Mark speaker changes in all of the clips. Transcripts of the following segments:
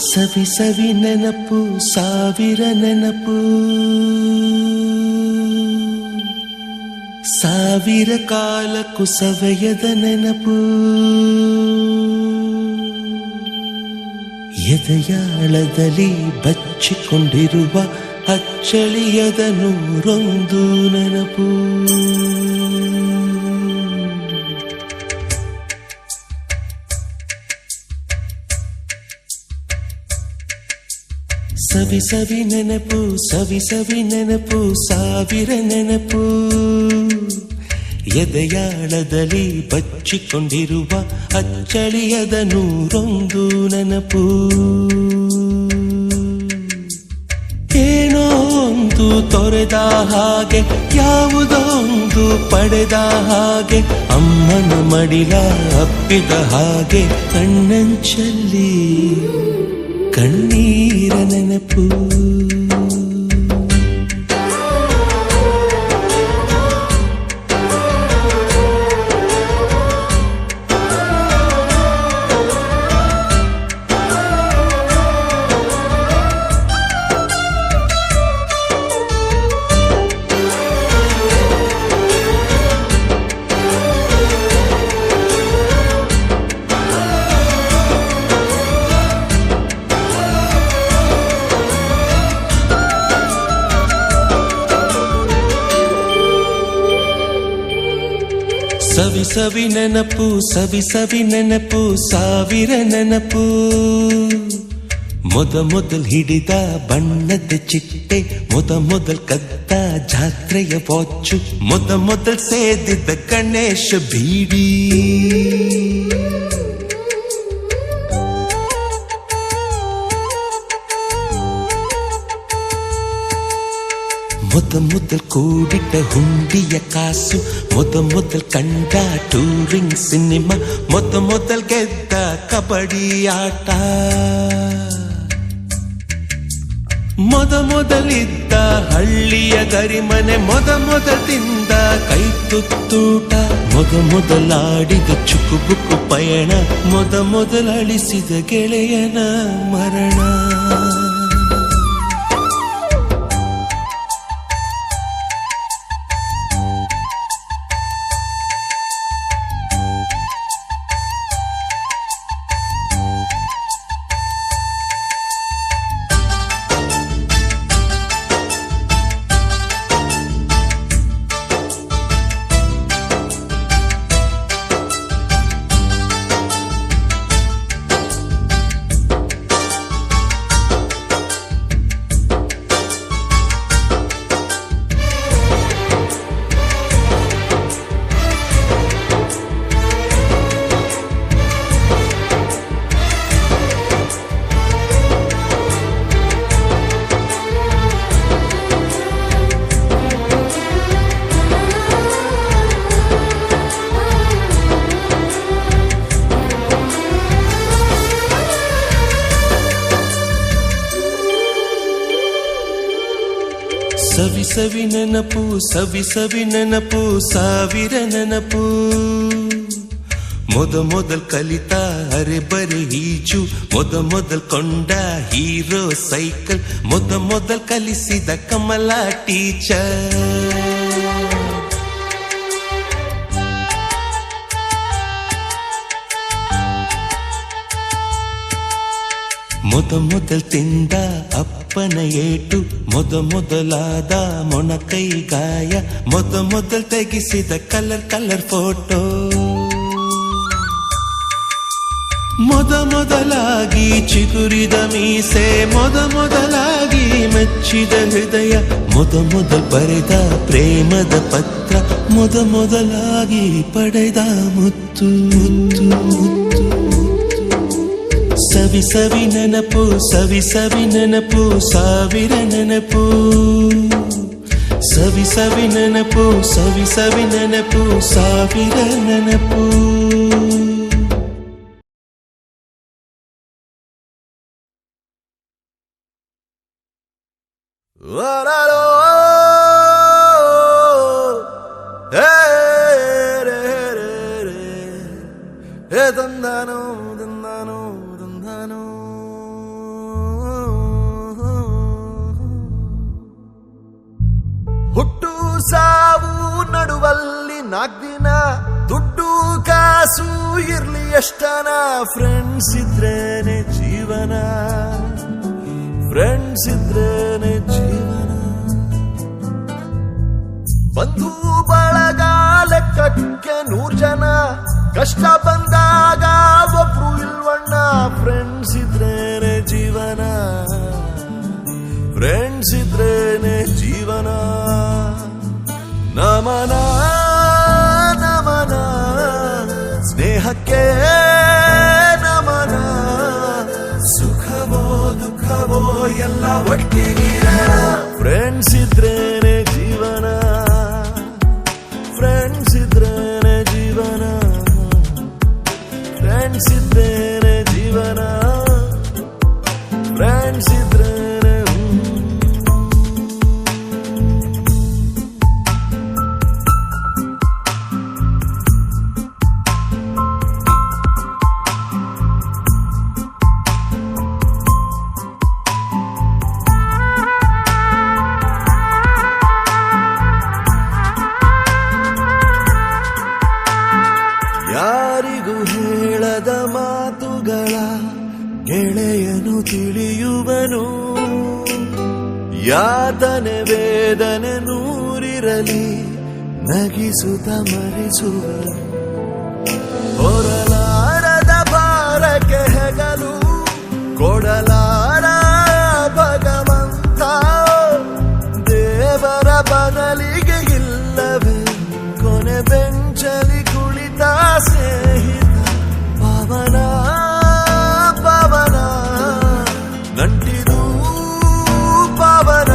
Speaker 1: ಸವಿ ಸವಿ ನೆನಪು ಸಾವಿರ ನೆನಪು, ಸಾವಿರ ಕಾಲಕ್ಕೂ ಸವೆಯದ ನೆನಪು. ಎದೆಯಾಳದಲ್ಲಿ ಬಚ್ಚಿಕೊಂಡಿರುವ ಅಚ್ಚಳಿಯದ ನೂರೊಂದು ನೆನಪು. ಸವಿ ಸವಿ ನೆನಪು ಸವಿ ಸವಿ ನೆನಪು ಸಾವಿರ ನೆನಪು, ಎದೆಯಾಳದಲ್ಲಿ ಬಚ್ಚಿಕೊಂಡಿರುವ ಅಚ್ಚಳಿಯದ ನೂರೊಂದು ನೆನಪು. ಏನೋ ಒಂದು ತೊರೆದ ಹಾಗೆ, ಯಾವುದೋ ಒಂದು ಪಡೆದ ಹಾಗೆ, ಅಮ್ಮನ ಮಡಿಲ ಅಪ್ಪಿದ ಹಾಗೆ, ಕಣ್ಣಂಚಲ್ಲಿ ಕಣ್ಣೀರ ನೆನಪು. ಸವಿ ಸವಿ ನೆನಪು ಸವಿ ಸವಿ ನೆನಪು ಸಾವಿರ ನೆನಪು. ಮೊದಲ್ ಹಿಡಿದ ಬಣ್ಣದ ಚಿಟ್ಟೆ, ಮೊದಲ್ ಕದ್ದ ಜಾತ್ರೆಯ ವಾಚು, ಮೊದಲ್ ಸೇದಿದ್ದ ಗಣೇಶ ಬೀಡಿ, ಮೊದಲ್ ಕೂಡಿಟ್ಟ ಹುಂಡಿಯ ಕಾಸು, ಮೊದಲ್ ಕಂಡ ಟೂರಿಂಗ್ ಸಿನಿಮಾ, ಮೊದಲ್ ಗೆದ್ದ ಕಬಡ್ಡಿ ಆಟ, ಮೊದಲಿದ್ದ ಹಳ್ಳಿಯ ಗರಿಮನೆ, ಮೊದಲ್ ತಿಂದ ಕೈ ತುತ್ತೂಟ, ಮೊದಲಾಡಿದ ಚುಕುಬುಕು ಪಯಣ, ಮೊದಲಳಿಸಿದ ಗೆಳೆಯನ ಮರಣ. ಸವಿ ಸವಿ ನೆನಪು ಸವಿ ಸವಿ ನೆನಪು ಸಾವಿರ ನೆನಪು. ಮೊದಲ್ ಕಲಿತ ಅರೆಬರೆ ಈಜು, ಮೊದಲ್ ಕೊಂಡ ಹೀರೋ ಸೈಕಲ್, ಮೊದಲ್ ಕಲಿಸಿದ ಕಮಲ ಟೀಚರ್, ಮೊದಲ್ ತಿಂದ ಅಪ್ಪನ ಏಟು, ಮೊದಲಾದ ಮೊಣಕೈ ಗಾಯ, ಮೊದಲ್ ತೆಗೆಸಿದ ಕಲರ್ ಫೋಟೋ, ಮೊದಲಾಗಿ ಚಿಗುರಿದ ಮೀಸೆ, ಮೊದಲಾಗಿ ಮೆಚ್ಚಿದ ಹೃದಯ, ಮೊದಲ್ ಬರೆದ ಪ್ರೇಮದ ಪತ್ರ, ಮೊದಲಾಗಿ ಪಡೆದ ಮುತ್ತು. ಸವಿ ಸವಿ ನೆನಪು ಸವಿ ಸವಿ ನೆನಪು ಸಾವಿರ ನೆನಪು, ಸವಿ ಸವಿ ನೆನಪು ಸವಿ ಸವಿ ನೆನಪು ಸಾವಿರ ನೆನಪು.
Speaker 2: ನಡುವಲ್ಲಿ 4 ದಿನ ದುಡ್ಡು ಕಾಸು ಇರ್ಲಿ ಎಷ್ಟನ ಫ್ರೆಂಡ್ಸ್ ಇದ್ರೇನೆ ಜೀವನ, ಫ್ರೆಂಡ್ಸ್ ಇದ್ರೇನೆ ಜೀವನ. ಬಂಧು ಬಳಗ ಲೆಕ್ಕಕ್ಕೆ 100 ಜನ, ಕಷ್ಟ ಬಂದಾಗ ಒಬ್ರು ಇಲ್ವಣ್ಣ. ಫ್ರೆಂಡ್ಸ್ ಇದ್ರೇನೆ ಜೀವನ, ಫ್ರೆಂಡ್ಸ್ ಇದ್ರೇನೆ ಜೀವನ. ನಮನ ನಮನ ಸ್ನೇಹಕ್ಕೆ ನಮನ, ಸುಖವೋ ದುಃಖವೋ ಎಲ್ಲ ಒಟ್ಟಿಗಿರೋಣ. ಫ್ರೆಂಡ್ಸ್ ಇದ್ರೇನೆ ಜೀವನ, ಫ್ರೆಂಡ್ಸ್ ಇದ್ರೇನೆ ಜೀವನ, ಫ್ರೆಂಡ್ಸ್ ಇದ್ರೇನೆ ಜೀವನ, ಫ್ರೆಂಡ್ಸ್ ಇದ್ರೇನೆ. ಯಾರಿಗೂ ಹೇಳದ ಮಾತುಗಳ ಗೆಳೆಯನು ತಿಳಿಯುವನು. ಯಾತನೆ ವೇದನೆ ನೂರಿರಲಿ ನಗಿಸುತ್ತ ಮರೆಸುವನು. ಹೊರಲಾರದ ಭಾರಕ್ಕೆ ಹೆಗಲು ಕೊಡಲಾರ ಭಗವಂತ, ದೇವರ ಬದಲಿಗೆ ಇಲ್ಲವೇ ಕೊನೆ ಬೆಂಚಲಿ ಕುಳಿತ ಸ್ನೇಹಿತ. ಪವನ ಪವನ ನಂಟಿದು ಪವನ,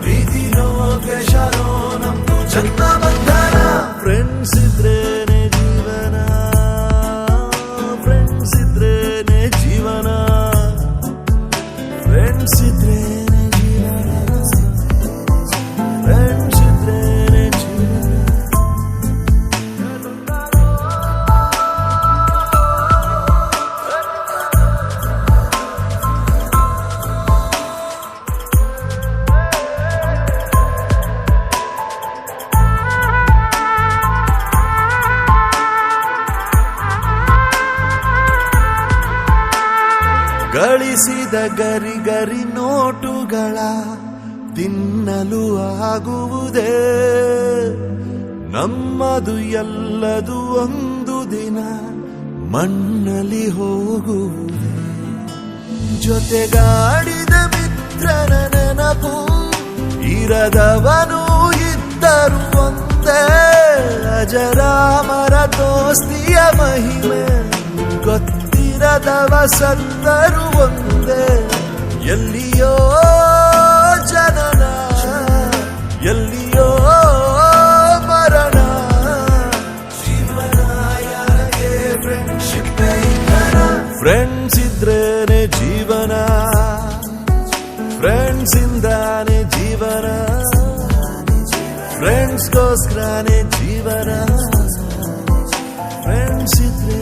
Speaker 2: ಪ್ರೀತಿನೋ ದ್ವೇಷನೋ ನಮ್ದು ಜನ್ಮ ಬಂಧನ. ಫ್ರೆಂಡ್ಸ್ ಇದ್ರೇನೆ ಜೀವನ, ಫ್ರೆಂಡ್ಸ್ ಇದ್ರೇನೆ ಜೀವನ, ಫ್ರೆಂಡ್ಸ್ ಇದ್ರೇನೆ ಜೀವನ, ಫ್ರೆಂಡ್ಸ್ ಇದ್ರೇನೆ ಜೀವನ. ಗಳಿಸಿದ ಗರಿ ಗರಿ ನೋಟುಗಳ ತಿನ್ನಲು ಆಗುವುದೇ, ನಮ್ಮದು ಎಲ್ಲದು ಒಂದು ದಿನ ಮಣ್ಣಲ್ಲಿ ಹೋಗುವುದೇ. ಜೊತೆಗಾಡಿದ ಮಿತ್ರನ ನೆನಪು ಇರದವನು ಇದ್ದರು ಒಂದೇ. ಅಜರಾಮರ ದೋಸ್ತಿಯ ಮಹಿಮೆ ಗೊತ್ತಿರದವ ಸತ್ತರು ಒಂದೇ. ಎಲ್ಲಿಯೋ ಜನನ ಎಲ್ಲಿಯೋ ಮರಣ, ಜೀವನ ಯಾರಿಗೆ ಫ್ರೆಂಡ್ಶಿಪ್ ಇಲ್ಲನ. ಫ್ರೆಂಡ್ಸ್ ಇದ್ರೇನೆ ಜೀವನ, ಫ್ರೆಂಡ್ಸ್ ಇಂದಾನೆ ಜೀವನ, ಫ್ರೆಂಡ್ಸ್ಗೋಸ್ಕರನೇ ಜೀವನ, ಫ್ರೆಂಡ್ಸ್ ಇದ್ರೆ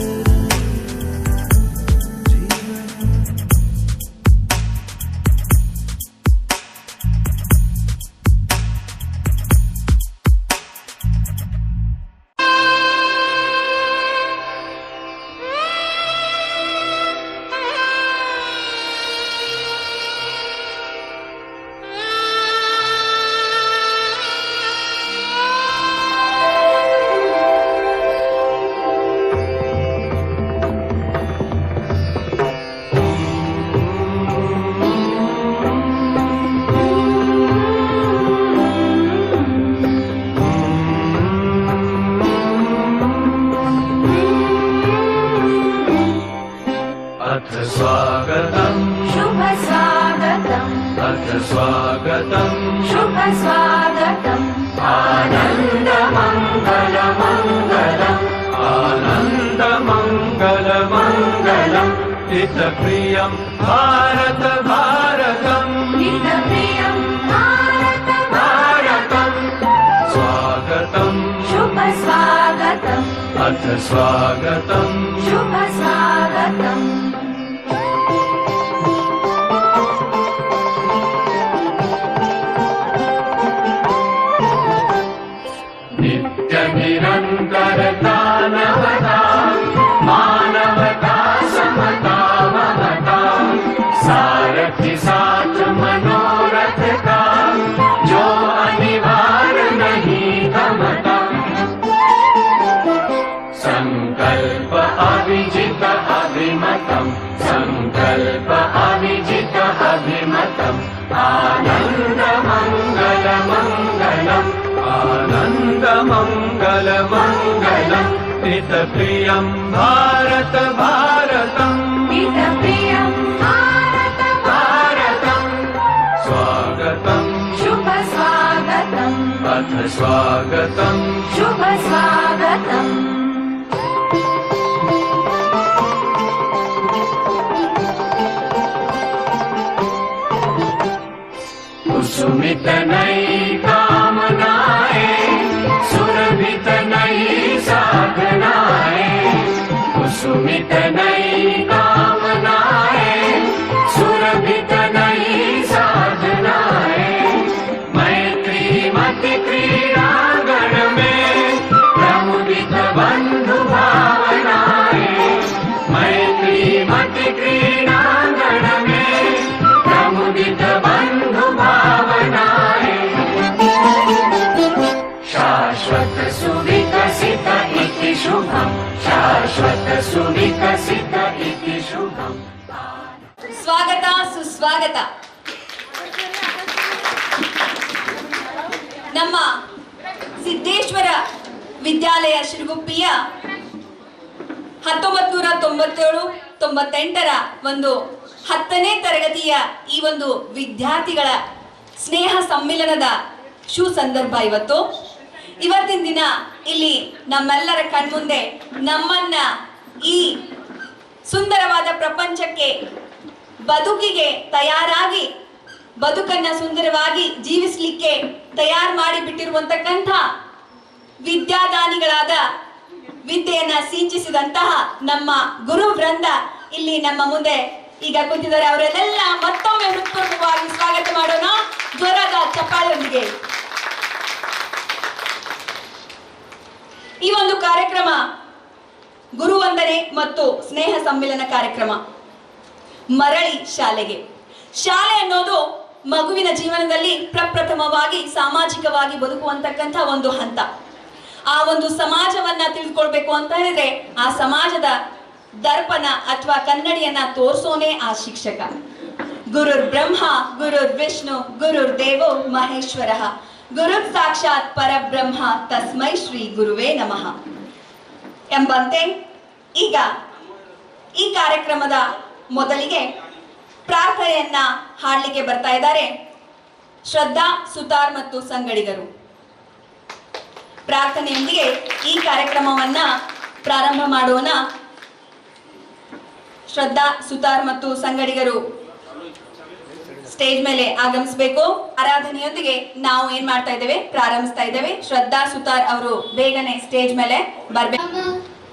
Speaker 3: स्वागतं
Speaker 4: शुभ स्वागतं
Speaker 3: अथ स्वागतं
Speaker 4: शुभ स्वागतं
Speaker 3: आनन्द मङ्गल मङ्गलम् आनन्द मङ्गल मङ्गलम् हितप्रियं भारत भारतम्
Speaker 4: हितप्रियं भारत
Speaker 3: भारतम् स्वागतं
Speaker 4: शुभ स्वागतं
Speaker 3: अथ स्वागतं
Speaker 4: शुभ स्वागतम्
Speaker 3: अविजित अभिमतं संकल्प अविजित अभिमतं आनन्दमङ्गलमङ्गलम् आनन्दमङ्गलमङ्गलम् हितप्रियं भारत भारतम्
Speaker 4: हितप्रियं भारत
Speaker 3: भारतं स्वागतं
Speaker 4: शुभ स्वागतम्
Speaker 3: अथ स्वागतं
Speaker 4: शुभ स्वागतम्
Speaker 3: कुसुमित नई कामनाएं सुरभित नई साधनाएं कुसुमित नई कामनाएं सुरभित नई साधनाएं मैत्री मति क्रीड़ांगण में प्रमुदित बंधु भावनाएं मैत्री मति क्रीड़ांगण में प्रमुदित बंधु भावनाएं शाश्वत सुविकसित इति शुभं शाश्वत सुविकसित इति शुभम्
Speaker 5: ಸ್ವಾಗತ ಸುಸ್ವಾಗತ. ನಮ್ಮ ಸಿದ್ದೇಶ್ವರ ವಿದ್ಯಾಲಯ ಶಿರಗುಪ್ಪಿಯ 1997-98ರ ಒಂದು 10ನೇ ತರಗತಿಯ ಈ ಒಂದು ವಿದ್ಯಾರ್ಥಿಗಳ ಸ್ನೇಹ ಸಮ್ಮಿಲನದ ಸಂದರ್ಭ ಇವತ್ತಿನ ದಿನ ಇಲ್ಲಿ ನಮ್ಮೆಲ್ಲರ ಕಣ್ಮುಂದೆ ನಮ್ಮನ್ನ ಈ ಸುಂದರವಾದ ಪ್ರಪಂಚಕ್ಕೆ ಬದುಕಿಗೆ ತಯಾರಾಗಿ ಬದುಕನ್ನ ಸುಂದರವಾಗಿ ಜೀವಿಸಲಿಕ್ಕೆ ತಯಾರು ಮಾಡಿ ಬಿಟ್ಟಿರುವಂತಕ್ಕಂಥ ವಿದ್ಯಾದಾನಿಗಳಾದ ವಿದ್ಯೆಯನ್ನ ಸಿಂಚಿಸಿದಂತಹ ನಮ್ಮ ಗುರು ವೃಂದ ಇಲ್ಲಿ ನಮ್ಮ ಮುಂದೆ ಈಗ ಕೂತಿದ್ದಾರೆ. ಅವರೆಲ್ಲ ಮತ್ತೊಮ್ಮೆ ಹೃತ್ಪೂರ್ವಕವಾಗಿ ಸ್ವಾಗತ ಮಾಡೋಣ ಜೋರಾದ ಚಪ್ಪಾಳೆಯೊಂದಿಗೆ. ಈ ಒಂದು ಕಾರ್ಯಕ್ರಮ ಗುರುವಂದನೆ ಮತ್ತು ಸ್ನೇಹ ಸಮ್ಮಿಲನ ಕಾರ್ಯಕ್ರಮ. ಮರಳಿ ಶಾಲೆಗೆ. ಶಾಲೆ ಅನ್ನೋದು ಮಗುವಿನ ಜೀವನದಲ್ಲಿ ಪ್ರಪ್ರಥಮವಾಗಿ ಸಾಮಾಜಿಕವಾಗಿ ಬದುಕುವಂತಕ್ಕಂಥ ಒಂದು ಹಂತ. ಆ ಒಂದು ಸಮಾಜವನ್ನ ತಿಳಿದುಕೊಳ್ಬೇಕು ಅಂತ ಹೇಳಿದ್ರೆ ಆ ಸಮಾಜದ ದರ್ಪಣ ಅಥವಾ ಕನ್ನಡಿಯನ್ನ ತೋರಿಸೋನೇ ಆ ಶಿಕ್ಷಕ. ಗುರುರ್ ಬ್ರಹ್ಮ ಗುರುರ್ ವಿಷ್ಣು ಗುರುರ್ ದೇವೋ ಮಹೇಶ್ವರಃ ಗುರುರ್ ಸಾಕ್ಷಾತ್ ಪರಬ್ರಹ್ಮ ತಸ್ಮೈ ಶ್ರೀ ಗುರುವೇ ನಮಃ ಎಂಬಂತೆ ಈಗ ಈ ಕಾರ್ಯಕ್ರಮದ ಮೊದಲಿಗೆ ಪ್ರಾರ್ಥನೆಯನ್ನ ಹಾಡಲಿಕ್ಕೆ ಬರ್ತಾ ಇದ್ದಾರೆ ಶ್ರದ್ಧಾ ಸುತಾರ್ ಮತ್ತು ಸಂಗಡಿಗರು. ಪ್ರಾರ್ಥನೆಯೊಂದಿಗೆ ಈ ಕಾರ್ಯಕ್ರಮವನ್ನ ಪ್ರಾರಂಭ ಮಾಡೋಣ. ಶ್ರದ್ಧಾ ಸುತಾರ್ ಮತ್ತು ಸಂಗಡಿಗರು ಸ್ಟೇಜ್ ಮೇಲೆ ಆಗಮಿಸಬೇಕು. ಆರಾಧನೆಯೊಂದಿಗೆ ನಾವು ಏನ್ ಮಾಡ್ತಾ ಇದ್ದೇವೆ, ಪ್ರಾರಂಭಿಸ್ತಾ ಇದ್ದೇವೆ. ಶ್ರದ್ಧಾ ಸುತಾರ್ ಅವರು ಬೇಗನೆ ಸ್ಟೇಜ್ ಮೇಲೆ ಬರ್ಬೇಕು.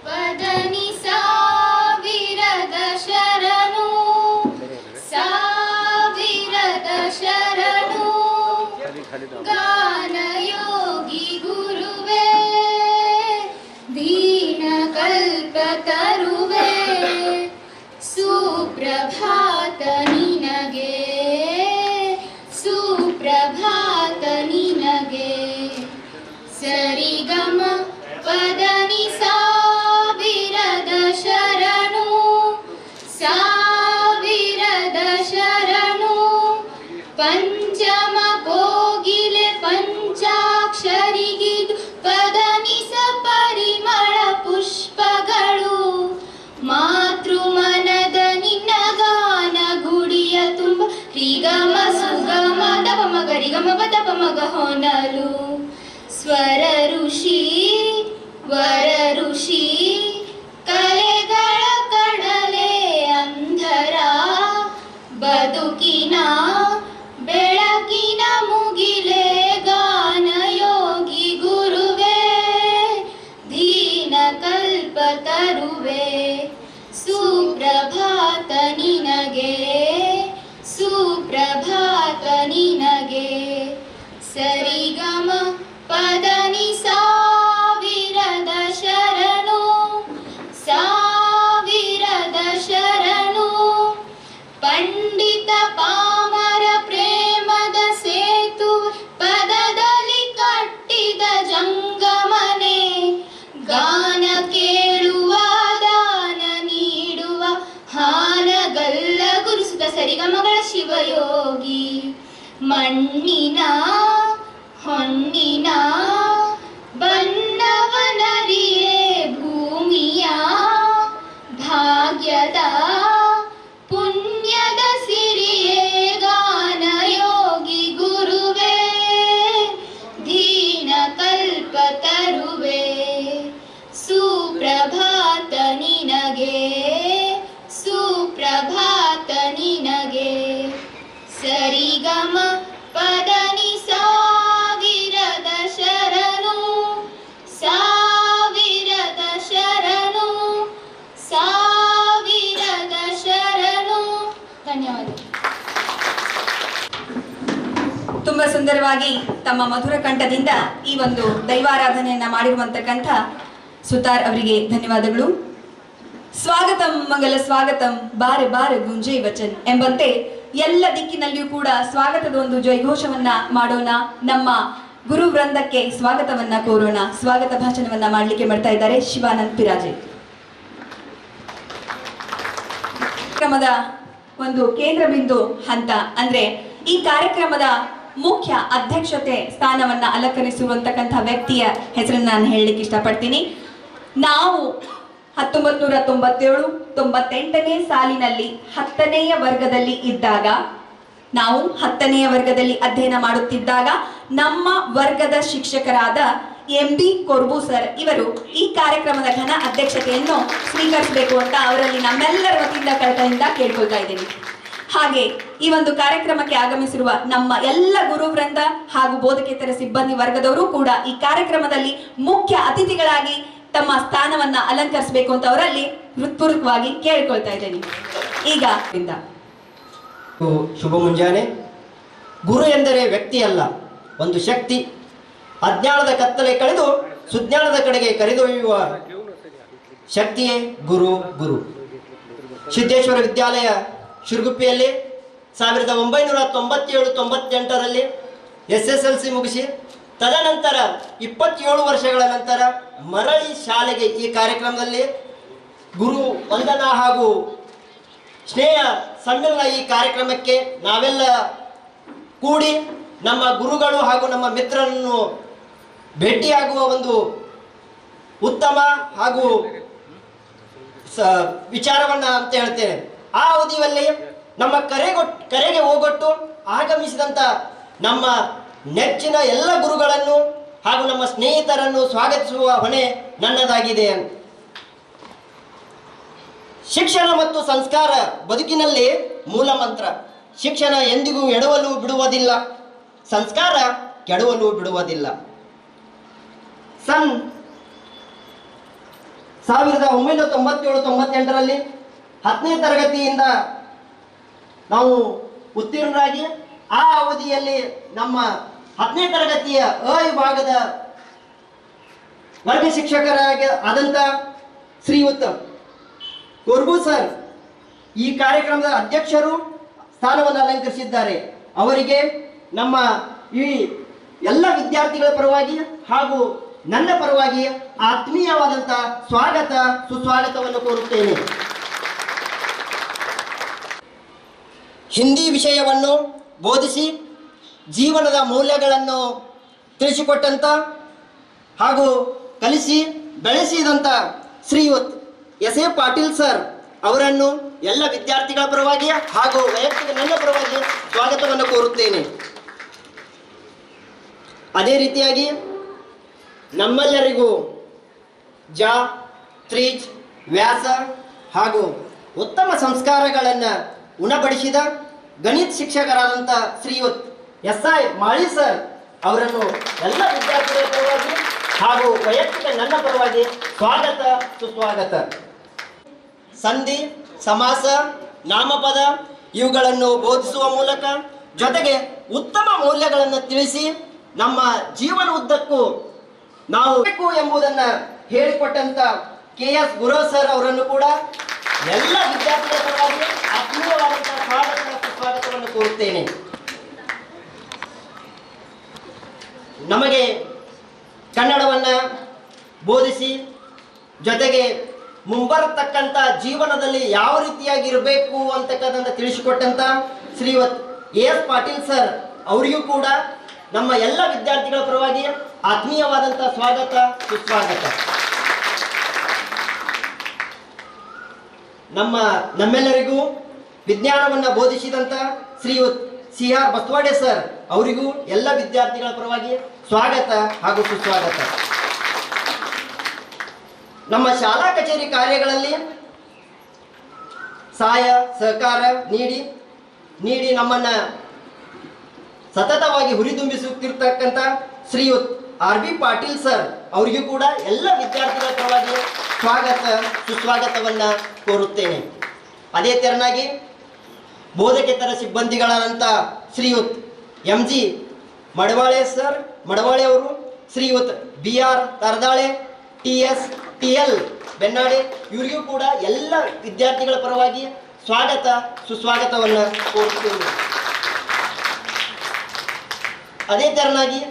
Speaker 6: ಪದನಿ ಸಾವಿರದ ಶರಣು ಸಾವಿರದ ಶರಣು ಗಾನಯೋಗಿ ಗುರುವೇ ದೀನ ಕಲ್ಪ ತರುವೆ ಸುಪ್ರಭಾತ ನಿನಗೆ ಸುಪ್ರಭಾತ ನಿನಗೆ ಸರಿಗಮ ಪದನಿ ಸಾವಿರದ ಶರಣು ಸಾವಿರದ ಶರಣು ಪಂಚಮ ಕೋಗಿಲೆ ಪಂಚಾಕ್ಷರಿಗಿದು ಪದನಿಸ ಪರಿಮಳ ಪುಷ್ಪಗಳು ಮಾತೃ ಮನದ ನಿನ್ನ ಗಾನ ಗುಡಿಯ ತುಂಬ ರಿಗಮ ಸುಗಮ ದಪ ಮಗ ರಿಗಮ ದಪ ಮಗ ಹೊನಲು ಸ್ವರ ಋಷಿ ವರ ಋಷಿ ಕಲೆಗಳ ಕಡಲೆ ಅಂಧರ ಬದುಕಿನ ಬೆಳಕಿನ ಮುಗಿಲೆ ಗಾನಯೋಗಿ ಗುರುವೇ ದೀನ ಕಲ್ಪ ತರುವೆ ಸುಪ್ರಭಾತ ನಿನಗೆ ಸುಪ್ರಭಾತ ನಿನಗೆ ಸರಿಗಮ ಪದನಿ ಸಾವಿರದ ಶರಣು ಸಾವಿರದ ಶರಣು ಪಂಡಿತ ಪಾಮರ ಪ್ರೇಮದ ಸೇತು ಪದದಲ್ಲಿ ಕಟ್ಟಿದ ಜಂಗಮನೆ ಗಾನ ಕೇಳುವ ಸರಿಗಮಗಳ ಶಿವಯೋಗಿ ಮಣ್ಣಿನ ಹೊನ್ನಿನ ಬಣ್ಣವನರಿಯೇ ಭೂಮಿಯ ಭಾಗ್ಯದ ಪುಣ್ಯದ ಸಿರಿಯೇ ಗಾನಯೋಗಿ ಗುರುವೇ ದೀನ ಕಲ್ಪ ತರುವೆ ಸುಪ್ರಭಾತ ನಿನಗೆ ಸುಪ್ರಭಾತ ನಿನಗೆ ಸರಿಗಮ ಪದನಿ ಸಾವಿರದ ಶರಣು ಸಾವಿರದ ಶರಣು ಸಾವಿರದ ಶರಣು. ಧನ್ಯವಾದ.
Speaker 5: ತುಂಬಾ ಸುಂದರವಾಗಿ ತಮ್ಮ ಮಧುರ ಕಂಠದಿಂದ ಈ ಒಂದು ದೈವಾರಾಧನೆಯನ್ನ ಮಾಡಿರುವಂತಕ್ಕಂಥ ಸುತಾರ್ ಅವರಿಗೆ ಧನ್ಯವಾದಗಳು. ಸ್ವಾಗತಂ ಮಂಗಲ ಸ್ವಾಗತಂ ಬಾರೆ ಬಾರೆ ಗುಂಜೈ ವಚನ್ ಎಂಬಂತೆ ಎಲ್ಲ ದಿಕ್ಕಿನಲ್ಲಿಯೂ ಕೂಡ ಸ್ವಾಗತದ ಒಂದು ಜಯಘೋಷವನ್ನ ಮಾಡೋಣ. ನಮ್ಮ ಗುರು ವೃಂದಕ್ಕೆ ಸ್ವಾಗತವನ್ನ ಕೋರೋಣ. ಸ್ವಾಗತ ಭಾಷಣವನ್ನ ಮಾಡಲಿಕ್ಕೆ ಮಾಡ್ತಾ ಇದ್ದಾರೆ ಶಿವಾನಂದ್ ಪಿರಾಜೆ. ಕಾರ್ಯಕ್ರಮದ ಒಂದು ಕೇಂದ್ರ ಬಿಂದು ಹಂತ ಅಂದ್ರೆ ಈ ಕಾರ್ಯಕ್ರಮದ ಮುಖ್ಯ ಅಧ್ಯಕ್ಷತೆ ಸ್ಥಾನವನ್ನ ಅಲಂಕರಿಸುವಂತಕ್ಕಂಥ ವ್ಯಕ್ತಿಯ ಹೆಸರನ್ನ ನಾನು ಹೇಳಲಿಕ್ಕೆ ಇಷ್ಟಪಡ್ತೀನಿ. ನಾವು 1997-98ನೇ ಸಾಲಿನಲ್ಲಿ 10ನೇಯ ವರ್ಗದಲ್ಲಿ ಇದ್ದಾಗ, ನಾವು 10ನೇಯ ವರ್ಗದಲ್ಲಿ ಅಧ್ಯಯನ ಮಾಡುತ್ತಿದ್ದಾಗ ನಮ್ಮ ವರ್ಗದ ಶಿಕ್ಷಕರಾದ MB ಕೊರ್ಬು ಸರ್ ಇವರು ಈ ಕಾರ್ಯಕ್ರಮದ ಘನ ಅಧ್ಯಕ್ಷತೆಯನ್ನು ಸ್ವೀಕರಿಸಬೇಕು ಅಂತ ಅವರಲ್ಲಿ ನಮ್ಮೆಲ್ಲರ ವತಿಯಿಂದ ಕಳಕಳಿಯಿಂದ ಕೇಳ್ಕೊಳ್ತಾ ಇದ್ದೀನಿ. ಹಾಗೆ ಈ ಒಂದು ಕಾರ್ಯಕ್ರಮಕ್ಕೆ ಆಗಮಿಸಿರುವ ನಮ್ಮ ಎಲ್ಲ ಗುರುವೃಂದ ಹಾಗೂ ಬೋಧಕೇತರ ಸಿಬ್ಬಂದಿ ವರ್ಗದವರು ಕೂಡ ಈ ಕಾರ್ಯಕ್ರಮದಲ್ಲಿ ಮುಖ್ಯ ಅತಿಥಿಗಳಾಗಿ ತಮ್ಮ ಸ್ಥಾನವನ್ನ ಅಲಂಕರಿಸಬೇಕು ಅಂತ ಅವರಲ್ಲಿ ಹೃತ್ಪೂರ್ವಕವಾಗಿ ಕೇಳಿಕೊಳ್ತಾ ಇದ್ದೇನೆ. ಈಗ
Speaker 7: ಶುಭ ಮುಂಜಾನೆ. ಗುರು ಎಂದರೆ ವ್ಯಕ್ತಿ ಅಲ್ಲ, ಒಂದು ಶಕ್ತಿ. ಅಜ್ಞಾನದ ಕತ್ತಲೆ ಕಳೆದು ಸುಜ್ಞಾನದ ಕಡೆಗೆ ಕರೆದೊಯ್ಯುವ ಶಕ್ತಿಯೇ ಗುರು. ಸಿದ್ದೇಶ್ವರ ವಿದ್ಯಾಲಯ ಶಿರುಗುಪ್ಪಿಯಲ್ಲಿ 1997-98ರಲ್ಲಿ SSLC ಮುಗಿಸಿ ತದನಂತರ 27 ವರ್ಷಗಳ ನಂತರ ಮರಳಿ ಶಾಲೆಗೆ ಈ ಕಾರ್ಯಕ್ರಮದಲ್ಲಿ ಗುರು ವಂದನಾ ಹಾಗೂ ಸ್ನೇಹ ಸಮ್ಮೇಳನ ಈ ಕಾರ್ಯಕ್ರಮಕ್ಕೆ ನಾವೆಲ್ಲ ಕೂಡಿ ನಮ್ಮ ಗುರುಗಳು ಹಾಗೂ ನಮ್ಮ ಮಿತ್ರರನ್ನು ಭೇಟಿಯಾಗುವ ಒಂದು ಉತ್ತಮ ಹಾಗೂ ವಿಚಾರವನ್ನ ಅಂತ ಹೇಳ್ತೇನೆ. ಆ ಅವಧಿಯಲ್ಲಿ ನಮ್ಮ ಕರೆಗೆ ಹೋಗೊಟ್ಟು ಆಗಮಿಸಿದಂಥ ನಮ್ಮ ನೆಚ್ಚಿನ ಎಲ್ಲ ಗುರುಗಳನ್ನು ಹಾಗೂ ನಮ್ಮ ಸ್ನೇಹಿತರನ್ನು ಸ್ವಾಗತಿಸುವ ಹೊಣೆ ನನ್ನದಾಗಿದೆ. ಶಿಕ್ಷಣ ಮತ್ತು ಸಂಸ್ಕಾರ ಬದುಕಿನಲ್ಲಿ ಮೂಲ ಮಂತ್ರ. ಶಿಕ್ಷಣ ಎಂದಿಗೂ ಎಡವಲು ಬಿಡುವುದಿಲ್ಲ, ಸಂಸ್ಕಾರ ಕೆಡವಲು ಬಿಡುವುದಿಲ್ಲ. 1997-98ರಲ್ಲಿ 10ನೇ ತರಗತಿಯಿಂದ ನಾವು ಉತ್ತೀರ್ಣರಾಗಿ ಆ ಅವಧಿಯಲ್ಲಿ ನಮ್ಮ 10ನೇ ತರಗತಿಯ ಅ ವಿಭಾಗದ ವರ್ಗ ಶಿಕ್ಷಕರಾಗಿ ಆದಂಥ ಶ್ರೀಯುತ ಕೊರ್ಬು ಸರ್ ಈ ಕಾರ್ಯಕ್ರಮದ ಅಧ್ಯಕ್ಷರು ಸ್ಥಾನವನ್ನು ಅಲಂಕರಿಸಿದ್ದಾರೆ. ಅವರಿಗೆ ನಮ್ಮ ಈ ಎಲ್ಲ ವಿದ್ಯಾರ್ಥಿಗಳ ಪರವಾಗಿ ಹಾಗೂ ನನ್ನ ಪರವಾಗಿ ಆತ್ಮೀಯವಾದಂಥ ಸ್ವಾಗತ ಸುಸ್ವಾಗತವನ್ನು ಕೋರುತ್ತೇನೆ. ಹಿಂದಿ ವಿಷಯವನ್ನು ಬೋಧಿಸಿ ಜೀವನದ ಮೌಲ್ಯಗಳನ್ನು ತಿಳಿಸಿಕೊಟ್ಟಂಥ ಹಾಗೂ ಕಲಿಸಿ ಬೆಳೆಸಿದಂಥ Shriyut S A Patil sir ಅವರನ್ನು ಎಲ್ಲ ವಿದ್ಯಾರ್ಥಿಗಳ ಪರವಾಗಿ ಹಾಗೂ ವೈಯಕ್ತಿಕ ನನ್ನ ಪರವಾಗಿ ಸ್ವಾಗತವನ್ನು ಕೋರುತ್ತೇನೆ. ಅದೇ ರೀತಿಯಾಗಿ ನಮ್ಮೆಲ್ಲರಿಗೂ ತ್ರಿಜ್ ವ್ಯಾಸ ಹಾಗೂ ಉತ್ತಮ ಸಂಸ್ಕಾರಗಳನ್ನು ಉಣಬಡಿಸಿದ ಗಣಿತ ಶಿಕ್ಷಕರಾದಂಥ ಶ್ರೀಯುತ್ SI ಮಾಳಿ ಸರ್ ಅವರನ್ನು ಎಲ್ಲ ವಿದ್ಯಾರ್ಥಿಗಳ ಪರವಾಗಿ ಹಾಗೂ ವೈಯಕ್ತಿಕ ನನ್ನ ಪರವಾಗಿ ಸ್ವಾಗತ ಸುಸ್ವಾಗತ. ಸಂಧಿ, ಸಮಾಸ, ನಾಮಪದ ಇವುಗಳನ್ನು ಬೋಧಿಸುವ ಮೂಲಕ ಜೊತೆಗೆ ಉತ್ತಮ ಮೌಲ್ಯಗಳನ್ನು ತಿಳಿಸಿ ನಮ್ಮ ಜೀವನ ಉದ್ದಕ್ಕೂ ನಾವು ಬೇಕು ಎಂಬುದನ್ನು ಹೇಳಿಕೊಟ್ಟಂತ KS ಗುರು ಸರ್ ಅವರನ್ನು ಕೂಡ ಎಲ್ಲ ವಿದ್ಯಾರ್ಥಿಗಳ ಪರವಾಗಿ ಆತ್ಮೀಯವಾದಂತಹ ಸ್ವಾಗತ ಸುಸ್ವಾಗತವನ್ನು ಕೋರುತ್ತೇನೆ. ನಮಗೆ ಕನ್ನಡವನ್ನು ಬೋಧಿಸಿ ಜೊತೆಗೆ ಮುಂಬರತಕ್ಕಂಥ ಜೀವನದಲ್ಲಿ ಯಾವ ರೀತಿಯಾಗಿ ಇರಬೇಕು ಅಂತಕ್ಕಂಥ ತಿಳಿಸಿಕೊಟ್ಟಂತ ಶ್ರೀಯುತ್ ಎಸ್ ಪಾಟೀಲ್ ಸರ್ ಅವರಿಗೂ ಕೂಡ ನಮ್ಮ ಎಲ್ಲ ವಿದ್ಯಾರ್ಥಿಗಳ ಪರವಾಗಿ ಆತ್ಮೀಯವಾದಂಥ ಸ್ವಾಗತ ಸುಸ್ವಾಗತ. ನಮ್ಮೆಲ್ಲರಿಗೂ ವಿಜ್ಞಾನವನ್ನು ಬೋಧಿಸಿದಂಥ ಶ್ರೀಯುತ್ CR ಬಸವಾಡೆ ಸರ್ ಅವರಿಗೂ ಎಲ್ಲ ವಿದ್ಯಾರ್ಥಿಗಳ ಪರವಾಗಿ ಸ್ವಾಗತ ಹಾಗೂ ಸುಸ್ವಾಗತ. ನಮ್ಮ ಶಾಲಾ ಕಚೇರಿ ಕಾರ್ಯಗಳಲ್ಲಿ ಸಹಾಯ ಸಹಕಾರ ನೀಡಿ ನಮ್ಮನ್ನ ಸತತವಾಗಿ ಹುರಿದುಂಬಿಸುತ್ತಿರ್ತಕ್ಕಂಥ ಶ್ರೀಯುತ್ RB ಪಾಟೀಲ್ ಸರ್ ಅವರಿಗೂ ಕೂಡ ಎಲ್ಲ ವಿದ್ಯಾರ್ಥಿಗಳ ಪರವಾಗಿ ಸ್ವಾಗತ ಸುಸ್ವಾಗತವನ್ನ ಕೋರುತ್ತೇನೆ. ಅದೇ ತೆರನಾಗಿ ಬೋಧಕೇತರ ಸಿಬ್ಬಂದಿಗಳಾದಂಥ ಶ್ರೀಯುತ್ MG ಮಡವಾಳೆ ಅವರು, ಶ್ರೀಯುತ್ BR ತರದಾಳೆ, TS TL ಬೆನ್ನಾಡೆ ಇವರಿಗೂ ಕೂಡ ಎಲ್ಲ ವಿದ್ಯಾರ್ಥಿಗಳ ಪರವಾಗಿ ಸ್ವಾಗತ ಸುಸ್ವಾಗತವನ್ನು ಕೋರುತ್ತೇವೆ. ಅದೇ ತೆರನಾಗಿ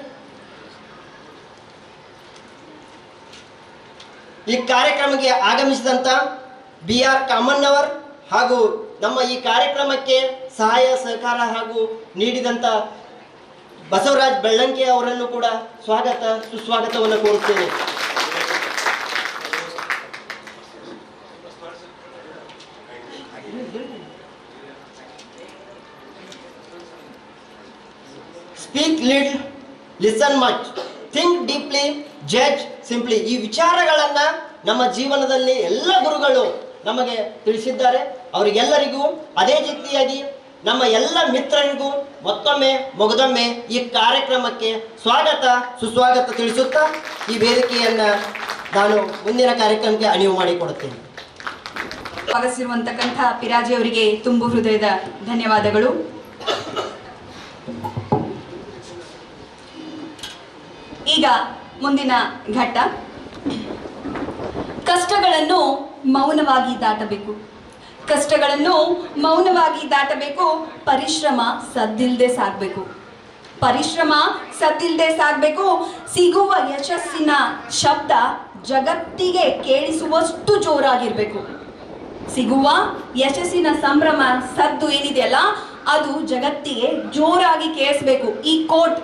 Speaker 7: ಈ ಕಾರ್ಯಕ್ರಮಕ್ಕೆ ಆಗಮಿಸಿದಂಥ BR ಕಾಮಣ್ಣವರ್ ಹಾಗೂ ನಮ್ಮ ಈ ಕಾರ್ಯಕ್ರಮಕ್ಕೆ ಸಹಾಯ ಸಹಕಾರ ಹಾಗೂ ನೀಡಿದಂಥ ಬಸವರಾಜ್ ಬೆಳ್ಳಂಕೆ ಅವರನ್ನು ಕೂಡ ಸ್ವಾಗತ ಸುಸ್ವಾಗತವನ್ನು ಕೋರುತ್ತೇನೆ. Speak little, listen much, think deeply, judge simply. ಈ ವಿಚಾರಗಳನ್ನು ನಮ್ಮ ಜೀವನದಲ್ಲಿ ಎಲ್ಲ ಗುರುಗಳು ನಮಗೆ ತಿಳಿಸಿದ್ದಾರೆ. ಅವರಿಗೆಲ್ಲರಿಗೂ ಅದೇ ರೀತಿಯಾಗಿ ನಮ್ಮ ಎಲ್ಲ ಮಿತ್ರರಿಗೂ ಮತ್ತೊಮ್ಮೆ ಮೊಗದೊಮ್ಮೆ ಈ ಕಾರ್ಯಕ್ರಮಕ್ಕೆ ಸ್ವಾಗತ ಸುಸ್ವಾಗತ ತಿಳಿಸುತ್ತಾ ಈ ವೇದಿಕೆಯನ್ನು ನಾನು ಮುಂದಿನ ಕಾರ್ಯಕ್ರಮಕ್ಕೆ ಅಣಿವು ಮಾಡಿಕೊಡುತ್ತೇನೆ.
Speaker 5: ಭಾಗವಹಿಸಿರುವಂತಕ್ಕಂಥ ಪಿರಾಜಿ ಅವರಿಗೆ ತುಂಬು ಹೃದಯದ ಧನ್ಯವಾದಗಳು. ಈಗ ಮುಂದಿನ ಘಟ್ಟ, ಕಷ್ಟಗಳನ್ನು ಮೌನವಾಗಿ ದಾಟಬೇಕು. ಕಷ್ಟಗಳನ್ನು ಮೌನವಾಗಿ ದಾಟಬೇಕು. ಪರಿಶ್ರಮ ಸದ್ದಿಲ್ಲದೆ ಸಾಗಬೇಕು. ಪರಿಶ್ರಮ ಸದ್ದಿಲ್ಲದೆ ಸಾಗಬೇಕು. ಸಿಗುವ ಯಶಸ್ಸಿನ ಶಬ್ದ ಜಗತ್ತಿಗೆ ಕೇಳಿಸುವಷ್ಟು ಜೋರಾಗಿರ್ಬೇಕು. ಸಿಗುವ ಯಶಸ್ಸಿನ ಸಂಭ್ರಮ ಸದ್ದು ಏನಿದೆಯಲ್ಲ ಅದು ಜಗತ್ತಿಗೆ ಜೋರಾಗಿ ಕೇಳಿಸ್ಬೇಕು. ಈ ಕೋಟ್,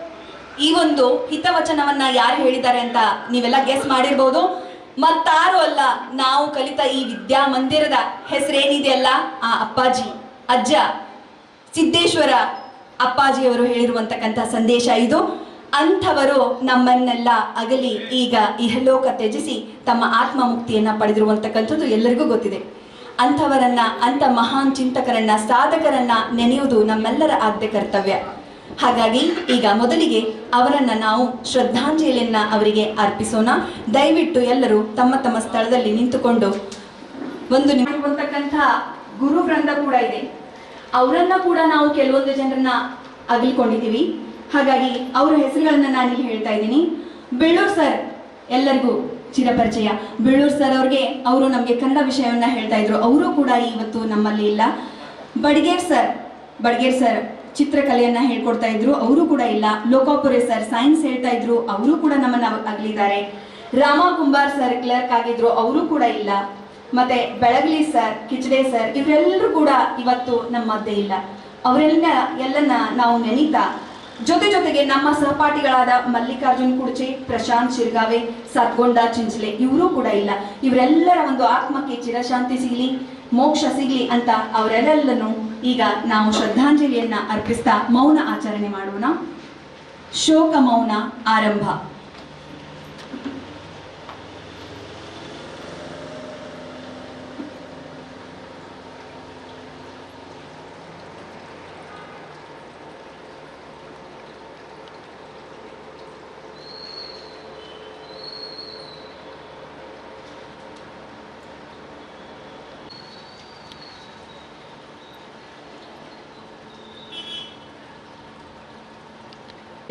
Speaker 5: ಈ ಒಂದು ಹಿತವಚನವನ್ನ ಯಾರು ಹೇಳಿದ್ದಾರೆ ಅಂತ ನೀವೆಲ್ಲ ಗೆಸ್ ಮಾಡಿರ್ಬೋದು. ಮತ್ತಾರು ಅಲ್ಲ, ನಾವು ಕಲಿತ ಈ ವಿದ್ಯಾಮಂದಿರದ ಹೆಸರೇನಿದೆಯಲ್ಲ ಆ ಅಪ್ಪಾಜಿ, ಅಜ್ಜ ಸಿದ್ದೇಶ್ವರ ಅಪ್ಪಾಜಿಯವರು ಹೇಳಿರುವಂತಕ್ಕಂಥ ಸಂದೇಶ ಇದು. ಅಂಥವರು ನಮ್ಮನ್ನೆಲ್ಲ ಅಗಲಿ ಈಗ ಇಹಲೋಕ ತ್ಯಜಿಸಿ ತಮ್ಮ ಆತ್ಮ ಮುಕ್ತಿಯನ್ನ ಪಡೆದಿರುವಂತಕ್ಕಂಥದ್ದು ಎಲ್ಲರಿಗೂ ಗೊತ್ತಿದೆ. ಅಂಥವರನ್ನ, ಅಂಥ ಮಹಾನ್ ಚಿಂತಕರನ್ನ, ಸಾಧಕರನ್ನ ನೆನೆಯುವುದು ನಮ್ಮೆಲ್ಲರ ಆದ್ಯ ಕರ್ತವ್ಯ. ಹಾಗಾಗಿ ಈಗ ಮೊದಲಿಗೆ ಅವರನ್ನ ನಾವು ಶ್ರದ್ಧಾಂಜಲಿಯನ್ನ ಅವರಿಗೆ ಅರ್ಪಿಸೋಣ. ದಯವಿಟ್ಟು ಎಲ್ಲರೂ ತಮ್ಮ ತಮ್ಮ ಸ್ಥಳದಲ್ಲಿ ನಿಂತುಕೊಂಡು ಒಂದು ನಿಮಿರುವಂತಕ್ಕಂಥ ಗುರು ವೃಂದ ಕೂಡ ಇದೆ. ಅವರನ್ನ ಕೂಡ ನಾವು ಕೆಲವೊಂದು ಜನರನ್ನ ಅಗಲಿಕೊಂಡಿದ್ದೀವಿ. ಹಾಗಾಗಿ ಅವರ ಹೆಸರುಗಳನ್ನ ನಾನು ಇಲ್ಲಿ ಹೇಳ್ತಾ ಇದ್ದೀನಿ. ಬೆಳ್ಳೂರ್ ಸರ್ ಎಲ್ಲರಿಗೂ ಚಿರಪರಿಚಯ. ಬೆಳ್ಳೂರ್ ಸರ್ ಅವ್ರಿಗೆ, ಅವರು ನಮಗೆ ಕನ್ನಡ ವಿಷಯವನ್ನ ಹೇಳ್ತಾ ಇದ್ರು, ಅವರು ಕೂಡ ಇವತ್ತು ನಮ್ಮಲ್ಲಿ ಇಲ್ಲ. ಬಡ್ಗೇರ್ ಸರ್ ಚಿತ್ರಕಲೆಯನ್ನ ಹೇಳ್ಕೊಡ್ತಾ ಇದ್ರು, ಅವರು ಕೂಡ ಇಲ್ಲ. ಲೋಕಾಪುರೆ ಸರ್ ಸೈನ್ಸ್ ಹೇಳ್ತಾ ಇದ್ರು, ಅವರು ಕೂಡ ನಮ್ಮನ್ನ ಅಗಲಿದ್ದಾರೆ. ರಾಮ ಕುಂಬಾರ್ ಸರ್ ಕ್ಲರ್ಕ್ ಆಗಿದ್ರು, ಅವರು ಕೂಡ ಇಲ್ಲ. ಮತ್ತೆ ಬೆಳಗಲಿ ಸರ್, ಕಿಚಡೆ ಸರ್, ಇವರೆಲ್ಲರೂ ಕೂಡ ಇವತ್ತು ನಮ್ಮ ಮಧ್ಯೆ ಇಲ್ಲ. ಅವರೆಲ್ಲನ್ನ ನಾವು ನೆನೀತಾ ಜೊತೆಗೆ ನಮ್ಮ ಸಹಪಾಠಿಗಳಾದ ಮಲ್ಲಿಕಾರ್ಜುನ್ ಕುಡ್ಚೆ, ಪ್ರಶಾಂತ್ ಶಿರ್ಗಾವೆ, ಸತ್ಗೊಂಡ ಚಿಂಚಲೆ ಇವರು ಕೂಡ ಇಲ್ಲ. ಇವರೆಲ್ಲರ ಒಂದು ಆತ್ಮಕ್ಕೆ ಚಿರಶಾಂತಿ ಸಿಗಲಿ, ಮೋಕ್ಷ ಸಿಗಲಿ ಅಂತ ಅವರೆಲ್ಲರನ್ನು ಈಗ ನಾವು ಶ್ರದ್ಧಾಂಜಲಿಯನ್ನ ಅರ್ಪಿಸ್ತಾ ಮೌನ ಆಚರಣೆ ಮಾಡೋಣ. ಶೋಕ ಮೌನ ಆರಂಭ.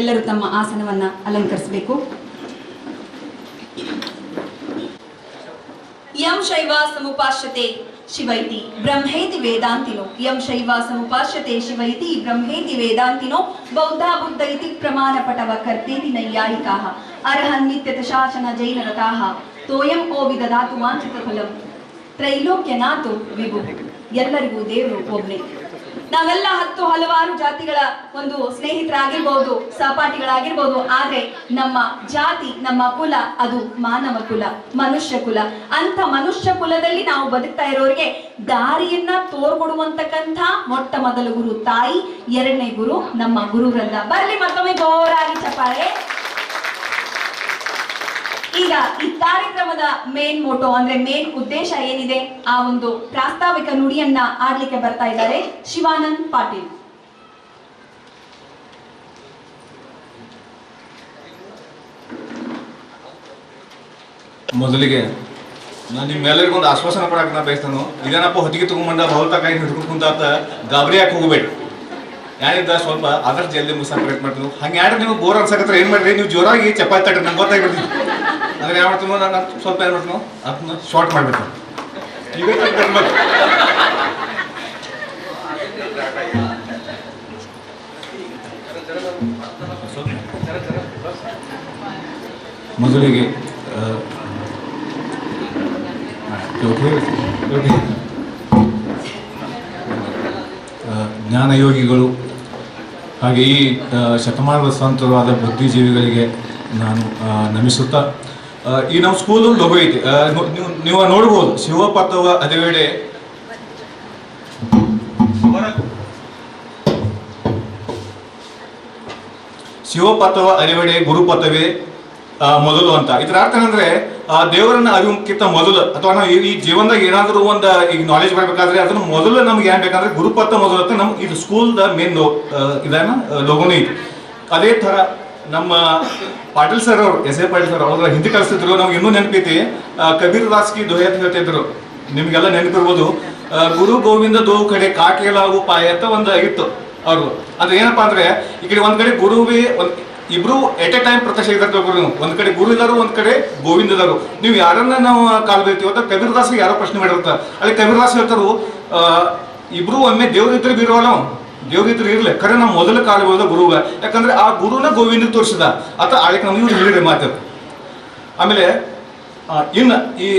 Speaker 5: ಎಲ್ಲರೂ ತಮ್ಮ ಆಸನವನ್ನ ಅಲಂಕರಿಸಬೇಕು. ಯಂ ಶೈವ ಸಮುಪಾಶ್ಯತೆ ಶಿವೈತಿ ಬ್ರಹ್ಮೇತಿ ವೇದಾಂತಿನೋ. ಯಂ ಶೈವ ಸಮುಪಾಶ್ಯತೆ ಶಿವೈತಿ ಬ್ರಹ್ಮೇತಿ ವೇದಾಂತಿನೋ. ಬೌದ್ಧ ಬುದ್ಧ ಇತಿ ಪ್ರಮಾಣ ಪಟವ ಕರ್ತೇತಿ ನೈಯಾಯಿಕಾಃ. ಅರ್ಹನ್ ನಿತ್ಯತ ಶಾಸನ ಜೈನ ರತಾಃ. ತೋಯಂ ಓ ವಿದಧಾತು ವಾಂಛಿತ ಫಲಂ. ತ್ರೈಲೋಕ್ಯನಾಥ್ ವಿಭು. ಎಲ್ಲರಿಗೂ ದೇವರು ಒಬ್ನೇ. ನಾವೆಲ್ಲ ಹಲವಾರು ಜಾತಿಗಳ ಒಂದು ಸ್ನೇಹಿತರಾಗಿರ್ಬೋದು, ಸಹಪಾಠಿಗಳಾಗಿರ್ಬೋದು. ಆದ್ರೆ ನಮ್ಮ ಜಾತಿ, ನಮ್ಮ ಕುಲ ಅದು ಮಾನವ ಕುಲ, ಮನುಷ್ಯ ಕುಲ. ಅಂತ ಮನುಷ್ಯ ಕುಲದಲ್ಲಿ ನಾವು ಬದುಕ್ತಾ ಇರೋರಿಗೆ ದಾರಿಯನ್ನ ತೋರ್ಕೊಡುವಂತಕ್ಕಂಥ ಮೊಟ್ಟ ಮೊದಲ ಗುರು ತಾಯಿ, ಎರಡನೇ ಗುರು ನಮ್ಮ ಗುರುವೃಂದ. ಬರ್ಲಿ ಮತ್ತೊಮ್ಮೆ ಜೋರಾಗಿ ಚಪ್ಪಾಳೆ. ಈಗ ಈ ಕಾರ್ಯಕ್ರಮದ ಮೇನ್ ಮೋಟೋ ಅಂದ್ರೆ ಮೇನ್ ಉದ್ದೇಶ ಏನಿದೆ, ಆ ಒಂದು ಪ್ರಾಸ್ತಾವಿಕ ನುಡಿಯನ್ನ ಆಡ್ಲಿಕ್ಕೆ ಬರ್ತಾ ಇದ್ದಾರೆ ಶಿವಾನಂದ್ ಪಾಟೀಲ್.
Speaker 8: ಮೊದಲಿಗೆ ನಾನು ನಿಮ್ಮೆಲ್ಲರಿಗೂ ಒಂದು ಆಶ್ವಾಸನೆ ಕೊಡಕ್ಕೆ ನಾ ಬಯಸ್ತಾನು. ಇದೇನಪ್ಪ ಹೊತ್ತಿಗೆ ತಗೊಂಬಂದ ಬಹುತ ಕೈ ಹಿಡ್ಕೊಂಡು ಕುಂತಾತ, ಗಾಬರಿ ಯಾಕೆ ಹೋಗ್ಬೇಡಿ. ಯಾರಿದ್ದ ಸ್ವಲ್ಪ ಆದಷ್ಟು ಜಲ್ದಿ ಮುಗಿಸ ಪ್ರಯತ್ನ ಮಾಡ್ತೀನಿ. ಹಂಗೆ ಯಾರು ನೀವು ಬೋರ್ ಅನ್ಸಕತ್ರ ಏನು ಮಾಡ್ರಿ, ನೀವು ಜೋರಾಗಿ ಚಪಾತಿ ತಟ್ರಿ, ನಂಗೆ ಗೊತ್ತಾಗಿಬಿಡ್ತೀನಿ. ಅಂದ್ರೆ ಯಾವ ಮಾಡ್ತೀನೋ ನಾನು ಸ್ವಲ್ಪ ಏನು ಮಾಡ್ತೀನೋ ಅದನ್ನ ಶಾರ್ಟ್ ಮಾಡ್ಬೇಕು. ಈಗ ಮೊದಲಿಗೆ ಜ್ಞಾನಯೋಗಿಗಳು ಹಾಗೆ ಈ ಶತಮಾನದ ಸಂತರಾದ ಬುದ್ಧಿಜೀವಿಗಳಿಗೆ ನಾನು ನಮಿಸುತ್ತಾ, ಈ ನಮ್ಮ ಸ್ಕೂಲ್ ಲೋಗೋ ಐತಿ, ನೀವು ನೋಡ್ಬೋದು. ಶಿವಪಥವ ಅದಿವೇಡೆ ಶಿವಪಥವ ಅರಿವೆಡೆ ಗುರುಪಥವೇ ಮೊದಲು ಅಂತ. ಇದರ ಅರ್ಥ ಏನಂದ್ರೆ ದೇವರನ್ನ ಅರಿವುಕ್ಕಿಂತ ಮೊದಲು, ಅಥವಾ ನಾವು ಈ ಜೀವನದಾಗ ಏನಾದರೂ ಒಂದು ಈಗ ನಾಲೆಜ್ ಬರಬೇಕಾದ್ರೆ ಅದನ್ನ ಮೊದಲು ನಮ್ಗೆ ಏನ್ ಬೇಕಂದ್ರೆ ಗುರುಪಥ ಮೊದಲು ಅಂತ ನಮ್ಗೆ ಇದು ಸ್ಕೂಲ್ದ ಮೇನ್ ಇದನ್ನ ಲೋಗೋನೇ ಐತಿ. ಅದೇ ತರ ನಮ್ಮ ಪಾಟೀಲ್ ಸರ್ ಅವರು, ಎಸ್ ಎ ಪಾಟೀಲ್ ಸರ್ ಅವ್ರ ಹಿಂದಿ ಕಲಿಸ್ತಿದ್ರು. ನಮ್ಗೆ ಇನ್ನೂ ನೆನಪೈತಿ, ಕಬೀರ್ ದಾಸ್ ಕಿ ದೋಹೆ ಅಂತ ಹೇಳ್ತಿದ್ರು, ನಿಮ್ಗೆಲ್ಲ ನೆನಪಿರ್ಬೋದು. ಗುರು ಗೋವಿಂದ ದೋ ಕಡೆ ಕಾಟೇಲಾಗು ಪಾಯ ಅಂತ ಒಂದು ಇತ್ತು ಅವ್ರು. ಅಂದ್ರೆ ಏನಪ್ಪಾ ಅಂದ್ರೆ ಈ ಕಡೆ ಒಂದ್ ಕಡೆ ಗುರುವೇ ಇಬ್ರು ಎಟ್ ಎ ಟೈಮ್ ಪ್ರತ್ಯಕ್ಷ ಇದ್ರು. ಒಂದ್ ಕಡೆ ಗುರು ಇದಾರು, ಒಂದ್ ಕಡೆ ಗೋವಿಂದ ಇದಾರು. ನೀವು ಯಾರನ್ನ ನಾವು ಕಾಲ್ ಬೀಳ್ತೀವಿ ಅಂತ ಕಬೀರ್ ದಾಸ್ಗೆ ಯಾರೋ ಪ್ರಶ್ನೆ ಮಾಡಿರ್ತಾರೆ. ಅಲ್ಲಿ ಕಬೀರ್ ದಾಸ್ ಹೇಳ್ತಾರು, ಇಬ್ರು ಒಮ್ಮೆ ದೇವ್ರಿದ್ರೆ ಬೀರೋಲ್ಲ, ದೇವ್ರಿದ್ರೆ ಇರ್ಲಿ, ಖರೆ ನಾವು ಮೊದಲ ಕಾಲ ಬೀಳೋದ ಗುರುಗ. ಯಾಕಂದ್ರೆ ಆ ಗುರುನ ಗೋವಿಂದ ತೋರಿಸಿದ ಅಥವಾ ಅದಕ್ಕೆ ನಮ್ಗೆ ಇವ್ರು ಹೇಳಿದ್ರೆ ಮಾತು. ಆಮೇಲೆ ಇನ್ನು ಈ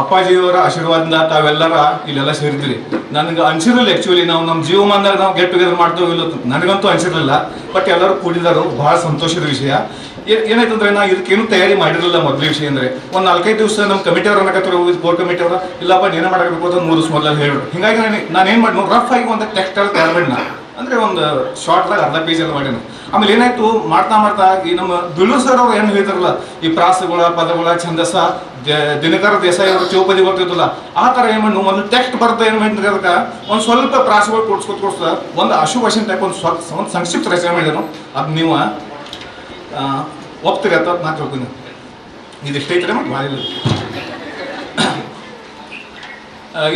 Speaker 8: ಅಪ್ಪಾಜಿಯವರ ಆಶೀರ್ವಾದದಿಂದ ತಾವೆಲ್ಲರ ಇಲ್ಲೆಲ್ಲ ಸೇರಿದ್ರಿ. ನನಗೆ ಅನ್ಸಿರಲಿಲ್ಲ ಆ್ಯಕ್ಚುಲಿ, ನಾವು ನಮ್ಮ ಜೀವಮಾನದಾಗ ನಾವು ಗೆಟ್ ಟುಗೆದರ್ ಮಾಡ್ತೇವೆ ಇಲ್ಲ, ನನಗಂತೂ ಅನ್ಸಿರಲಿಲ್ಲ. ಬಟ್ ಎಲ್ಲರೂ ಕೂಡಿದಾರು, ಬಹಳ ಸಂತೋಷದ ವಿಷಯ. ಏನಾಯ್ತಂದ್ರೆ ನಾ ಇದಕ್ಕೇನು ತಯಾರಿ ಮಾಡಿರಲಿಲ್ಲ. ಮೊದಲ ವಿಷಯ ಅಂದರೆ ಒಂದು 4-5 ದಿವಸ ನಮ್ಮ ಕಮಿಟಿ ಅವ್ರು ಅನ್ನಕತ್ತರು, ಕೋರ್ ಕಮಿಟಿ ಅವರು, ಇಲ್ಲಪ್ಪ ಏನೇ ಮಾಡಬೇಕು ಅಂತ 3 ದಿವಸ ಮೊದಲು ಹೇಳಿದ್ರು. ಹಿಂಗಾಗಿ ನಾನು ಏನು ಮಾಡಿ ರಫ್ ಆಗಿ ಒಂದು ಟೆಕ್ಸ್ಟ್ ಎಲ್ಲ ತಯಾರು ಮಾಡಿ, ಅಂದರೆ ಒಂದು ಶಾರ್ಟ್ದಾಗ ಅರ್ಧ ಪೇಜ್ ಎಲ್ಲ ಮಾಡ್ಯಾನ. ಆಮೇಲೆ ಏನಾಯ್ತು, ಮಾಡ್ತಾ ಮಾಡ್ತಾ ಈ ನಮ್ಮ ಬಿಳು ಸರ್ ಅವ್ರು ಏನು ಹೇಳ್ತಾರಲ್ಲ, ಈ ಪ್ರಾಸಗಳ ಪದಗಳ ಛಂದಸ್ಸ, ದಿನಕರ ದೇಸಾಯಿ ಅವರು ಚೌಪದಿ ಬರ್ತಿದ್ದಲ್ಲ, ಆ ಥರ ಏನು ಮಾಡಿ ಒಂದು ಟೆಕ್ಸ್ಟ್ ಬರ್ತಾ ಏನು ಮಾಡಿದ್ರೆ ಅದಕ್ಕೆ ಒಂದು ಸ್ವಲ್ಪ ಪ್ರಾಸಗಳು ಕೊಡ್ಸ್ಕೊತ ಒಂದು ಅಶುಭಾಷಣ ಟೈಪ್ ಒಂದು ಸಂಕ್ಷಿಪ್ತ ರಚನೆ ಮಾಡಿದ್ರು. ಅದು ನೀವು ಒಪ್ತೀರಿ ಅಂತ ನಾ ತಿಳ್ಕೊಂಡು ಇದಿಷ್ಟೇ ಐತ್ರಿ. ಮತ್ತು ಮಾಡಿಲ್ಲ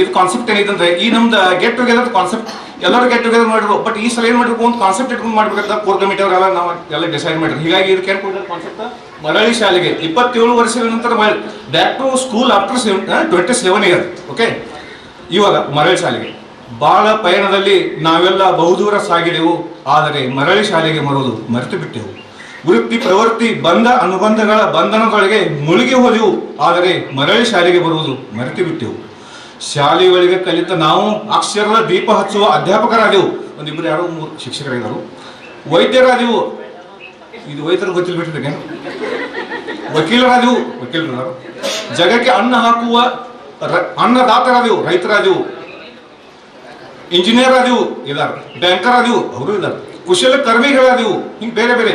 Speaker 8: ಇದು ಕಾನ್ಸೆಪ್ಟ್ ಏನೈತಂದ್ರೆ, ಈ ನಮ್ದು ಗೆಟ್ ಟುಗೆದರ್ ಕಾನ್ಸೆಪ್ಟ್ ಎಲ್ಲರೂ ಗೆಟ್ ಟುಗೆದರ್ ಮಾಡಿದ್ರು. ಬಟ್ ಈ ಸಲ ಏನು ಮಾಡಬೇಕು, ಒಂದು ಕಾನ್ಸೆಪ್ಟ್ ಇಟ್ಕೊಂಡು ಮಾಡ್ಬೇಕಂತ ಕೋರ್ ಕಮಿಟಿ ಅವರೆಲ್ಲ ನಾವು ಎಲ್ಲ ಡಿಸೈಡ್ ಮಾಡಿದ್ರು. ಹೀಗಾಗಿ ಇದಕ್ಕೆ ಏನು ಕೊಟ್ಟಿರೋ ಕಾನ್ಸೆಪ್ಟ್, ಮರಳಿ ಶಾಲೆಗೆ 27 ವರ್ಷಗಳ ನಂತರ back to school after 27 year. Okay, ಇವಾಗ ಮರಳಿ ಶಾಲೆಗೆ ಬಾಳ ಪಯಣದಲ್ಲಿ ನಾವೆಲ್ಲ ಬಹುದೂರ ಸಾಗಿದೆವು, ಆದರೆ ಮರಳಿ ಶಾಲೆಗೆ ಮರೋದು ಮರೆತು ಬಿಟ್ಟೆವು. ವೃತ್ತಿ ಪ್ರವೃತ್ತಿ ಬಂಧ ಅನುಬಂಧಗಳ ಬಂಧನದೊಳಗೆ ಮುಳುಗಿ ಹೋದೆವು, ಆದರೆ ಮರಳಿ ಶಾಲೆಗೆ ಬರುವುದು ಮರೆತು ಬಿಟ್ಟೆವು. ಶಾಲೆಯೊಳಗೆ ಕಲಿತ ನಾವು ಅಕ್ಷರದ ದೀಪ ಹಚ್ಚುವ ಅಧ್ಯಾಪಕರಾದೆವು. ಒಂದಿಬ್ಬರು ಯಾರೋ 3 ಶಿಕ್ಷಕರಾಗಿದ್ದರು. ವೈದ್ಯರಾದೆವು, ಇದು ವೈದ್ಯರು ಗೊತ್ತಿಲ್ಲ ಬಿಟ್ಟಿದೆ. ವಕೀಲರಾದೆವು, ವಕೀಲರು. ಜಗಕ್ಕೆ ಅನ್ನ ಹಾಕುವ ಅನ್ನದಾತರಾದೆವು, ರೈತರಾದೆವು. ಇಂಜಿನಿಯರ್ ಆದೆವು, ಇದಾರೆ. ಬ್ಯಾಂಕರ್ ಆದೆವು, ಅವರು ಇದ್ದಾರೆ. ಕುಶಲ ಕರ್ಮಿಗಳಾದೆವು. ಹಿಂಗೆ ಬೇರೆ ಬೇರೆ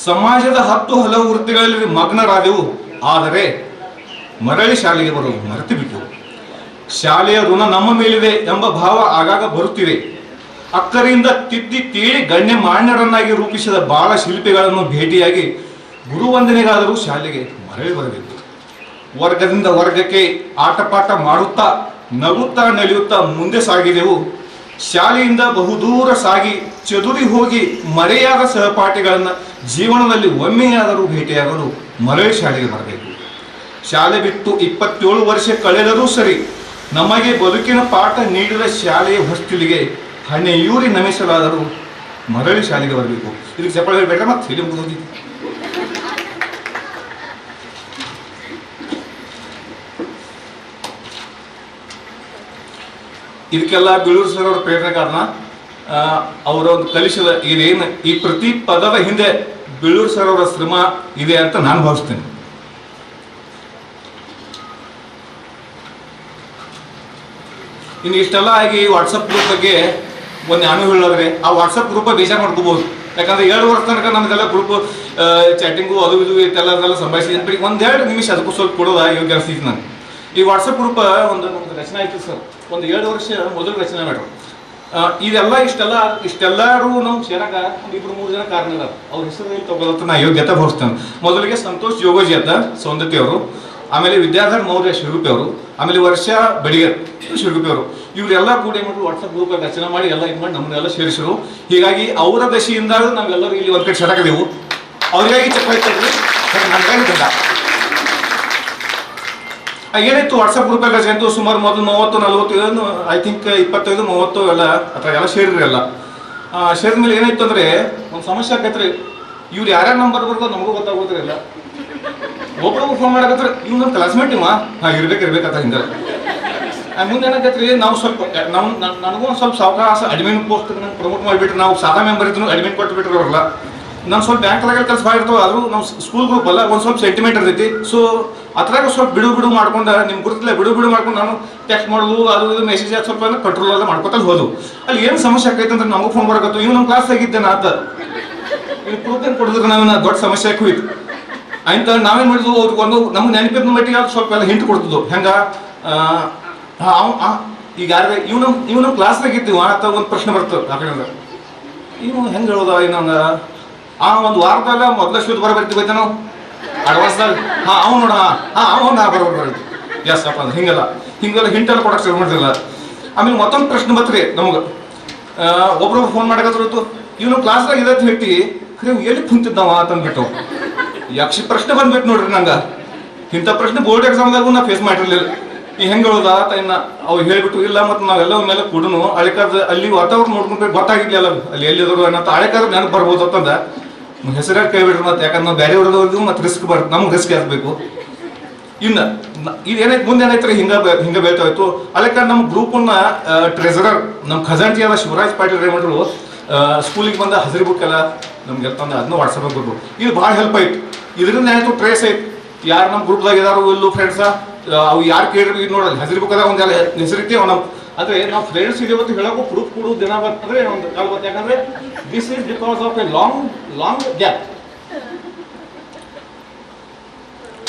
Speaker 8: ಸಮಾಜದ 10 ಹಲವು ವೃತ್ತಿಗಳಲ್ಲಿ ಮಗ್ನರಾದೆವು, ಆದರೆ ಮರಳಿ ಶಾಲೆಗೆ ಬರೋದು ಮರೆತು ಬಿಟ್ಟೆವು. ಶಾಲೆಯ ಋಣ ನಮ್ಮ ಮೇಲಿದೆ ಎಂಬ ಭಾವ ಆಗಾಗ ಬರುತ್ತಿದೆ. ಅಕ್ಕರಿಂದ ತಿದ್ದಿ ತೀಳಿ ಗಣ್ಯ ಮಾನ್ಯರನ್ನಾಗಿ ರೂಪಿಸಿದ ಬಾಳ ಶಿಲ್ಪಿಗಳನ್ನು ಭೇಟಿಯಾಗಿ ಗುರುವಂದನೆಗಾದರೂ ಶಾಲೆಗೆ ಮರಳಿ ಬರಬೇಕು. ವರ್ಗದಿಂದ ವರ್ಗಕ್ಕೆ ಆಟಪಾಠ ಮಾಡುತ್ತಾ ನಗುತ್ತಾ ನಲಿಯುತ್ತಾ ಮುಂದೆ ಸಾಗಿದೆವು. ಶಾಲೆಯಿಂದ ಬಹುದೂರ ಸಾಗಿ ಚದುರಿ ಹೋಗಿ ಮರೆಯಾದ ಸಹಪಾಠಿಗಳನ್ನ ಜೀವನದಲ್ಲಿ ಒಮ್ಮೆಯಾದರೂ ಭೇಟಿಯಾಗಲು ಮರಳಿ ಶಾಲೆಗೆ ಬರಬೇಕು. ಶಾಲೆ ಬಿಟ್ಟು 27 ವರ್ಷ ಕಳೆದರೂ ಸರಿ, ನಮಗೆ ಬದುಕಿನ ಪಾಠ ನೀಡಿದ ಶಾಲೆಯ ಹೊಸ್ತಿಲಿಗೆ ಹಣೆಯೂರಿ ನಮಿಸಲಾದರೂ ಮರಳಿ ಶಾಲೆಗೆ ಬರಬೇಕು. ಇದಕ್ಕೆ ಚಪ್ಪಳ ಬೇಡ, ಮತ್ತೆ ಇಲ್ಲಿ ಮುಗಿದೋಗಿತ್ತು. ಇದಕ್ಕೆಲ್ಲ ಬೀಳೂರು ಸರ್ ಅವ್ರ ಪ್ರೇರಣೆ ಕಾರಣ. ಅವರ ಒಂದು ಕಲಿಸಿದ ಇದೇನು ಈ ಪ್ರತಿ ಪದದ ಹಿಂದೆ ಬೀಳೂರು ಸರ್ ಅವರ ಶ್ರಮ ಇದೆ ಅಂತ ನಾನು ಭಾವಿಸ್ತೇನೆ. ಇನ್ನು ಇಷ್ಟೆಲ್ಲ ಆಗಿ ವಾಟ್ಸಪ್ ಗ್ರೂಪ್ ಬಗ್ಗೆ ಒಂದು ನಾನು ಹೇಳಿದ್ರೆ ಆ ವಾಟ್ಸಪ್ ಗ್ರೂಪ್ ಬೇಜಾರು ಮಾಡ್ಕೋಬಹುದು. ಯಾಕಂದ್ರೆ 2 ವರ್ಷ ತನಕ ನಮ್ದೆಲ್ಲ ಗ್ರೂಪ್ ಚಾಟಿಂಗು ಅದು ಇದು ಇದೆಲ್ಲ ಸಂಭಾಷಿಸಿ ಒಂದೆರಡು ನಿಮಿಷ ಅದಕ್ಕೂ ಸ್ವಲ್ಪ ಕೊಡೋದ ಯೋಗ್ಯ ಅನಿಸ್ತಿತ್ತು ನಾನು. ಈ ವಾಟ್ಸಪ್ ಗ್ರೂಪ್ ಒಂದು ನಮ್ದು ರಚನೆ ಆಯ್ತು ಸರ್, ಒಂದು 2 ವರ್ಷ ಮೊದಲು ರಚನೆ ಮಾಡ್ರು. ಇದೆಲ್ಲ ಇಷ್ಟೆಲ್ಲರೂ ನಾವು ಸೇರಾಕ ಒಂದು 2-3 ಜನ ಕಾರಣ ಇದ್ದಾರೆ. ಅವ್ರ ಹೆಸರು ತಗೊಳ್ಳೋದು ನಾ ಯೋಗ್ಯತೆ ಭಾವಿಸ್ತೇನೆ. ಮೊದಲಿಗೆ ಸಂತೋಷ್ ಯೋಗೋಜಿ ಅಂತ ಸೌಂದತಿ ಅವರು, ಆಮೇಲೆ ವಿದ್ಯಾಧರ್ ಮೌರ್ಯ ಶಿರುಗುಪ್ಪಿ ಅವರು, ಆಮೇಲೆ ವರ್ಷಾ ಬಡಿಗರ್ ಶಿರುಗುಪ್ಪಿ ಅವರು. ಇವರೆಲ್ಲ ಕೂಡ ಏನು ಮಾಡಿದ್ರು ವಾಟ್ಸಪ್ ಗ್ರೂಪ್ ರಚನೆ ಮಾಡಿ ಎಲ್ಲ ಇದು ಮಾಡಿ ನಮ್ಮನ್ನೆಲ್ಲ ಸೇರಿಸಿರು. ಹೀಗಾಗಿ ಅವರ ದಶೆಯಿಂದ ನಾವೆಲ್ಲರೂ ಇಲ್ಲಿ ಒಂದು ಕಡೆ ಸೆಡಕದೆವು. ಅವ್ರಿಗಾಗಿ ಚಪ್ಪಾಯ್ತಿದ್ವಿ, ನನಗಾಗಿ ಗಂಡ ಏನಾಯ್ತು ವಾಟ್ಸಪ್ ಗ್ರೂಪ್ ಎಲ್ಲ ಸೇರಿತು. ಸುಮಾರು ಮೊದಲು 30-40 ಐ ಥಿಂಕ್ 25-30 ಎಲ್ಲ ಅಥವಾ ಎಲ್ಲ ಸೇರಿರಿ ಎಲ್ಲ. ಸೇರಿದ ಮೇಲೆ ಏನಾಯ್ತು ಅಂದ್ರೆ ಒಂದು ಸಮಸ್ಯೆ ಆಕೈತ್ರಿ. ಇವ್ರು ಯಾರ್ಯಾರ ನಂಬರ್ ಬರ್ತೋ ನಮಗೂ ಗೊತ್ತಾಗೋದ್ರಿ ಎಲ್ಲ. ಒಬ್ಬೊಬ್ಬರು ಫೋನ್ ಮಾಡಕತ್ರ ಇವ್ ನಮ್ಮ ಕ್ಲಾಸ್ಮೇಟ್ ಇವ ಇರ್ಬೇಕಂತ ಹಿಂಗೆ. ಮುಂದೆ ಏನಾಗತ್ರಿ ನಾವು ಸ್ವಲ್ಪ ನನಗೂ ಒಂದು ಸ್ವಲ್ಪ ಸಾವಕಾಶ ಅಡ್ಮಿನ್ ಪೋಸ್ಟ್ ನಂಗೆ ಪ್ರಮೋಟ್ ಮಾಡಿಬಿಟ್ರೆ, ನಾವು ಸಾದಾ ಮೆಂಬರ್ ಇದ್ರು ಅಡ್ಮಿನ್ ಕೊಟ್ಟು ಬಿಟ್ರೆ ಅವ್ರಲ್ಲ. ನಾನು ಸ್ವಲ್ಪ ಬ್ಯಾಂಕ್ದಾಗ ಕೆಲಸ ಮಾಡಿರ್ತಾವೆ, ಆದರೂ ನಾವು ಸ್ಕೂಲ್ ಗ್ರೂಪ್ ಅಲ್ಲ ಒಂದು ಸ್ವಲ್ಪ ಸೆಂಟಿಮೆಂಟ್ ಇರ್ತೈತಿ. ಸೊ ಅದ್ರಾಗ ಸ್ವಲ್ಪ ಬಿಡು ಮಾಡ್ಕೊಂಡು ನಿಮ್ಗೆ ಗುರುತಿಲ್ಲ ಬಿಡು ಮಾಡ್ಕೊಂಡು ನಾನು ಟೆಕ್ಸ್ಟ್ ಮಾಡೋದು ಅದು ಇದು ಮೆಸೇಜ್ ಸ್ವಲ್ಪ ಕಂಟ್ರೋಲ್ ಎಲ್ಲ ಮಾಡ್ಕೊತಲ್ಲಿ ಹೋದು. ಅಲ್ಲಿ ಏನು ಸಮಸ್ಯೆ ಆಕೈತೆ ಅಂದ್ರೆ ನಮಗೂ ಫೋನ್ ಮಾಡಕತ್ತು ಇವ್ ನಮ್ಮ ಕ್ಲಾಸ್ ಆಗಿದ್ದೇನೆ ಅಂತ ಇನ್ನು ಪ್ರೂಫ್ ಏನು ಕೊಡಿದ್ರೆ ನಾವು ದೊಡ್ಡ ಸಮಸ್ಯೆ ಆಗೋಯ್ತು. ಆಯ್ತು ನಾವೇನು ಮಾಡಿದ್ವು ಅವ್ರಿಗೆ ಒಂದು ನಮ್ಗೆ ನೆನಪಿದ ಮಟ್ಟಿಗೆ ಅದು ಸ್ವಲ್ಪ ಎಲ್ಲ ಹಿಂಟ್ ಕೊಡ್ತಿದ್ವು. ಹೆಂಗ ಈಗ ಯಾರು ಇವ್ ನಮ್ಮ ಕ್ಲಾಸ್ದಾಗ ಇದ್ದೀವ ಅಂತ ಒಂದು ಪ್ರಶ್ನೆ ಬರ್ತದೆ ಆ ಕಡೆಯಿಂದ. ಇವು ಹೆಂಗೆ ಹೇಳೋದ ಇನ್ನೊಂದು ಒಂದು ವಾರದಾಗ ಮೊದಲ ಶುದ್ಧ ಬರ್ತೀವಿ ನಾವು ಅಡ್ವಾನ್ಸ್ದಾಗ ಅವ್ನು ನೋಡ ಅವ್ನು ಬರೋದು ಎಸ್ ಅಪ್ಪ ಅಂದ್ರೆ ಹಿಂಗೆಲ್ಲ ಹಿಂಟೆಲ್ಲ ಕೊಡಕ್ಕೆ ಶುರು ಮಾಡ್ತಿಲ್ಲ. ಆಮೇಲೆ ಮತ್ತೊಂದು ಪ್ರಶ್ನೆ ಬತ್ರಿ ನಮ್ಗೆ, ಒಬ್ರೊಬ್ರು ಫೋನ್ ಮಾಡಕತ್ತಿತ್ತು ಇವನು ಕ್ಲಾಸ್ದಾಗ ಇದೆ ಹೇಳ್ತಿ ಖರೆ ಎಲ್ಲಿ ಕುಂತಿದ್ದಾವ ಅಂತಂದ್ಬಿಟ್ಟು ಯಕ್ಷ ಪ್ರಶ್ನೆ ಬಂದ್ಬಿಟ್ಟು ನೋಡ್ರಿ ನಂಗೆ. ಇಂಥ ಪ್ರಶ್ನೆ ಬೋರ್ಡ್ ಎಕ್ಸಾಮ್ದಾಗೂ ನಾ ಫೇಸ್ ಮಾಡಿರ್ಲಿಲ್ಲ. ಈ ಹೆಂಗೆ ಹೇಳೋದ ಇನ್ನು ಅವ್ರು ಹೇಳ್ಬಿಟ್ಟು ಇಲ್ಲ ಮತ್ತು ನಾವೆಲ್ಲ ಮೇಲೆ ಕೂಡನು ಹಳೆಕಾದ ಅಲ್ಲಿ ವಾತಾವರಣ ನೋಡ್ಕೊಂಡು ಗೊತ್ತಾಗಿರ್ಲಿಲ್ಲ ಅಲ್ಲಿ ಎಲ್ಲಿದ್ರು ಅನ್ನೋ ಹಳೆಕಾದ ನೆನಪು ಬರ್ಬೋದು ಅಂತಂದ ಹೆಸರಾಗಿ ಕೈ ಬಿಡ್ರಿ. ಮತ್ತೆ ಯಾಕಂದ್ರೆ ನಾವು ಬೇರೆ ಹೊಡೆದವ್ರಿಗೂ ಮತ್ತೆ ರಿಸ್ಕ್ ಬರುತ್ತೆ, ನಮ್ಗೆ ರಿಸ್ಕ್ ಆಗಬೇಕು. ಇನ್ನು ಇದೇನಾಯ್ತು ಮುಂದೆ ಏನಾಯ್ತು ಹಿಂಗೆ ಬೆಳ್ತಾಯ್ತು. ಅದಕ್ಕೆ ನಮ್ಮ ಗ್ರೂಪನ್ನ ಟ್ರೆಸರರ್ ನಮ್ಮ ಖಜಾಂಚಿಯಾದ ಶಿವರಾಜ್ ಪಾಟೀಲ್ ಏನ್ ಮಾಡಿದ್ರು ಸ್ಕೂಲಿಗೆ ಬಂದ ಹಸಿರು ಬುಕ್ ಎಲ್ಲ ನಮ್ಗೆ ತಂದು ಅದನ್ನು ವಾಟ್ಸಪ್ ಕೊಡ್ರು. ಇದು ಭಾಳ ಹೆಲ್ಪ್ ಆಯ್ತು. ಇದರಿಂದ ಏನಾಯ್ತು ಟ್ರೇಸ್ ಆಯ್ತು ಯಾರು ನಮ್ಮ ಗ್ರೂಪ್ದಾಗ ಇದಾರು ಇಲ್ಲೂ ಫ್ರೆಂಡ್ಸ ಅವು ಯಾರು ಕೇಳಿದ್ರು ಇದು ನೋಡೋದು ಹಸಿರು ಬುಕ್ ಅದಾಗ ಒಂದೆಲ್ಲ ಹೆಸರಿತ್ತೆ ನಮ್ಮ ಅಂದ್ರೆ ನಾವು ಫ್ರೆಂಡ್ಸ್ ಇದೀವತ್ತು ಹೇಳೋಕ್ಕೂ ಪ್ರೂಫ್ ಕೊಡು ದಿನ ಬರ್ತಂದ್ರೆ ಒಂದು ಕಾಲ ಬರ್ತದೆ. ಯಾಕಂದ್ರೆ this is because of A long gap.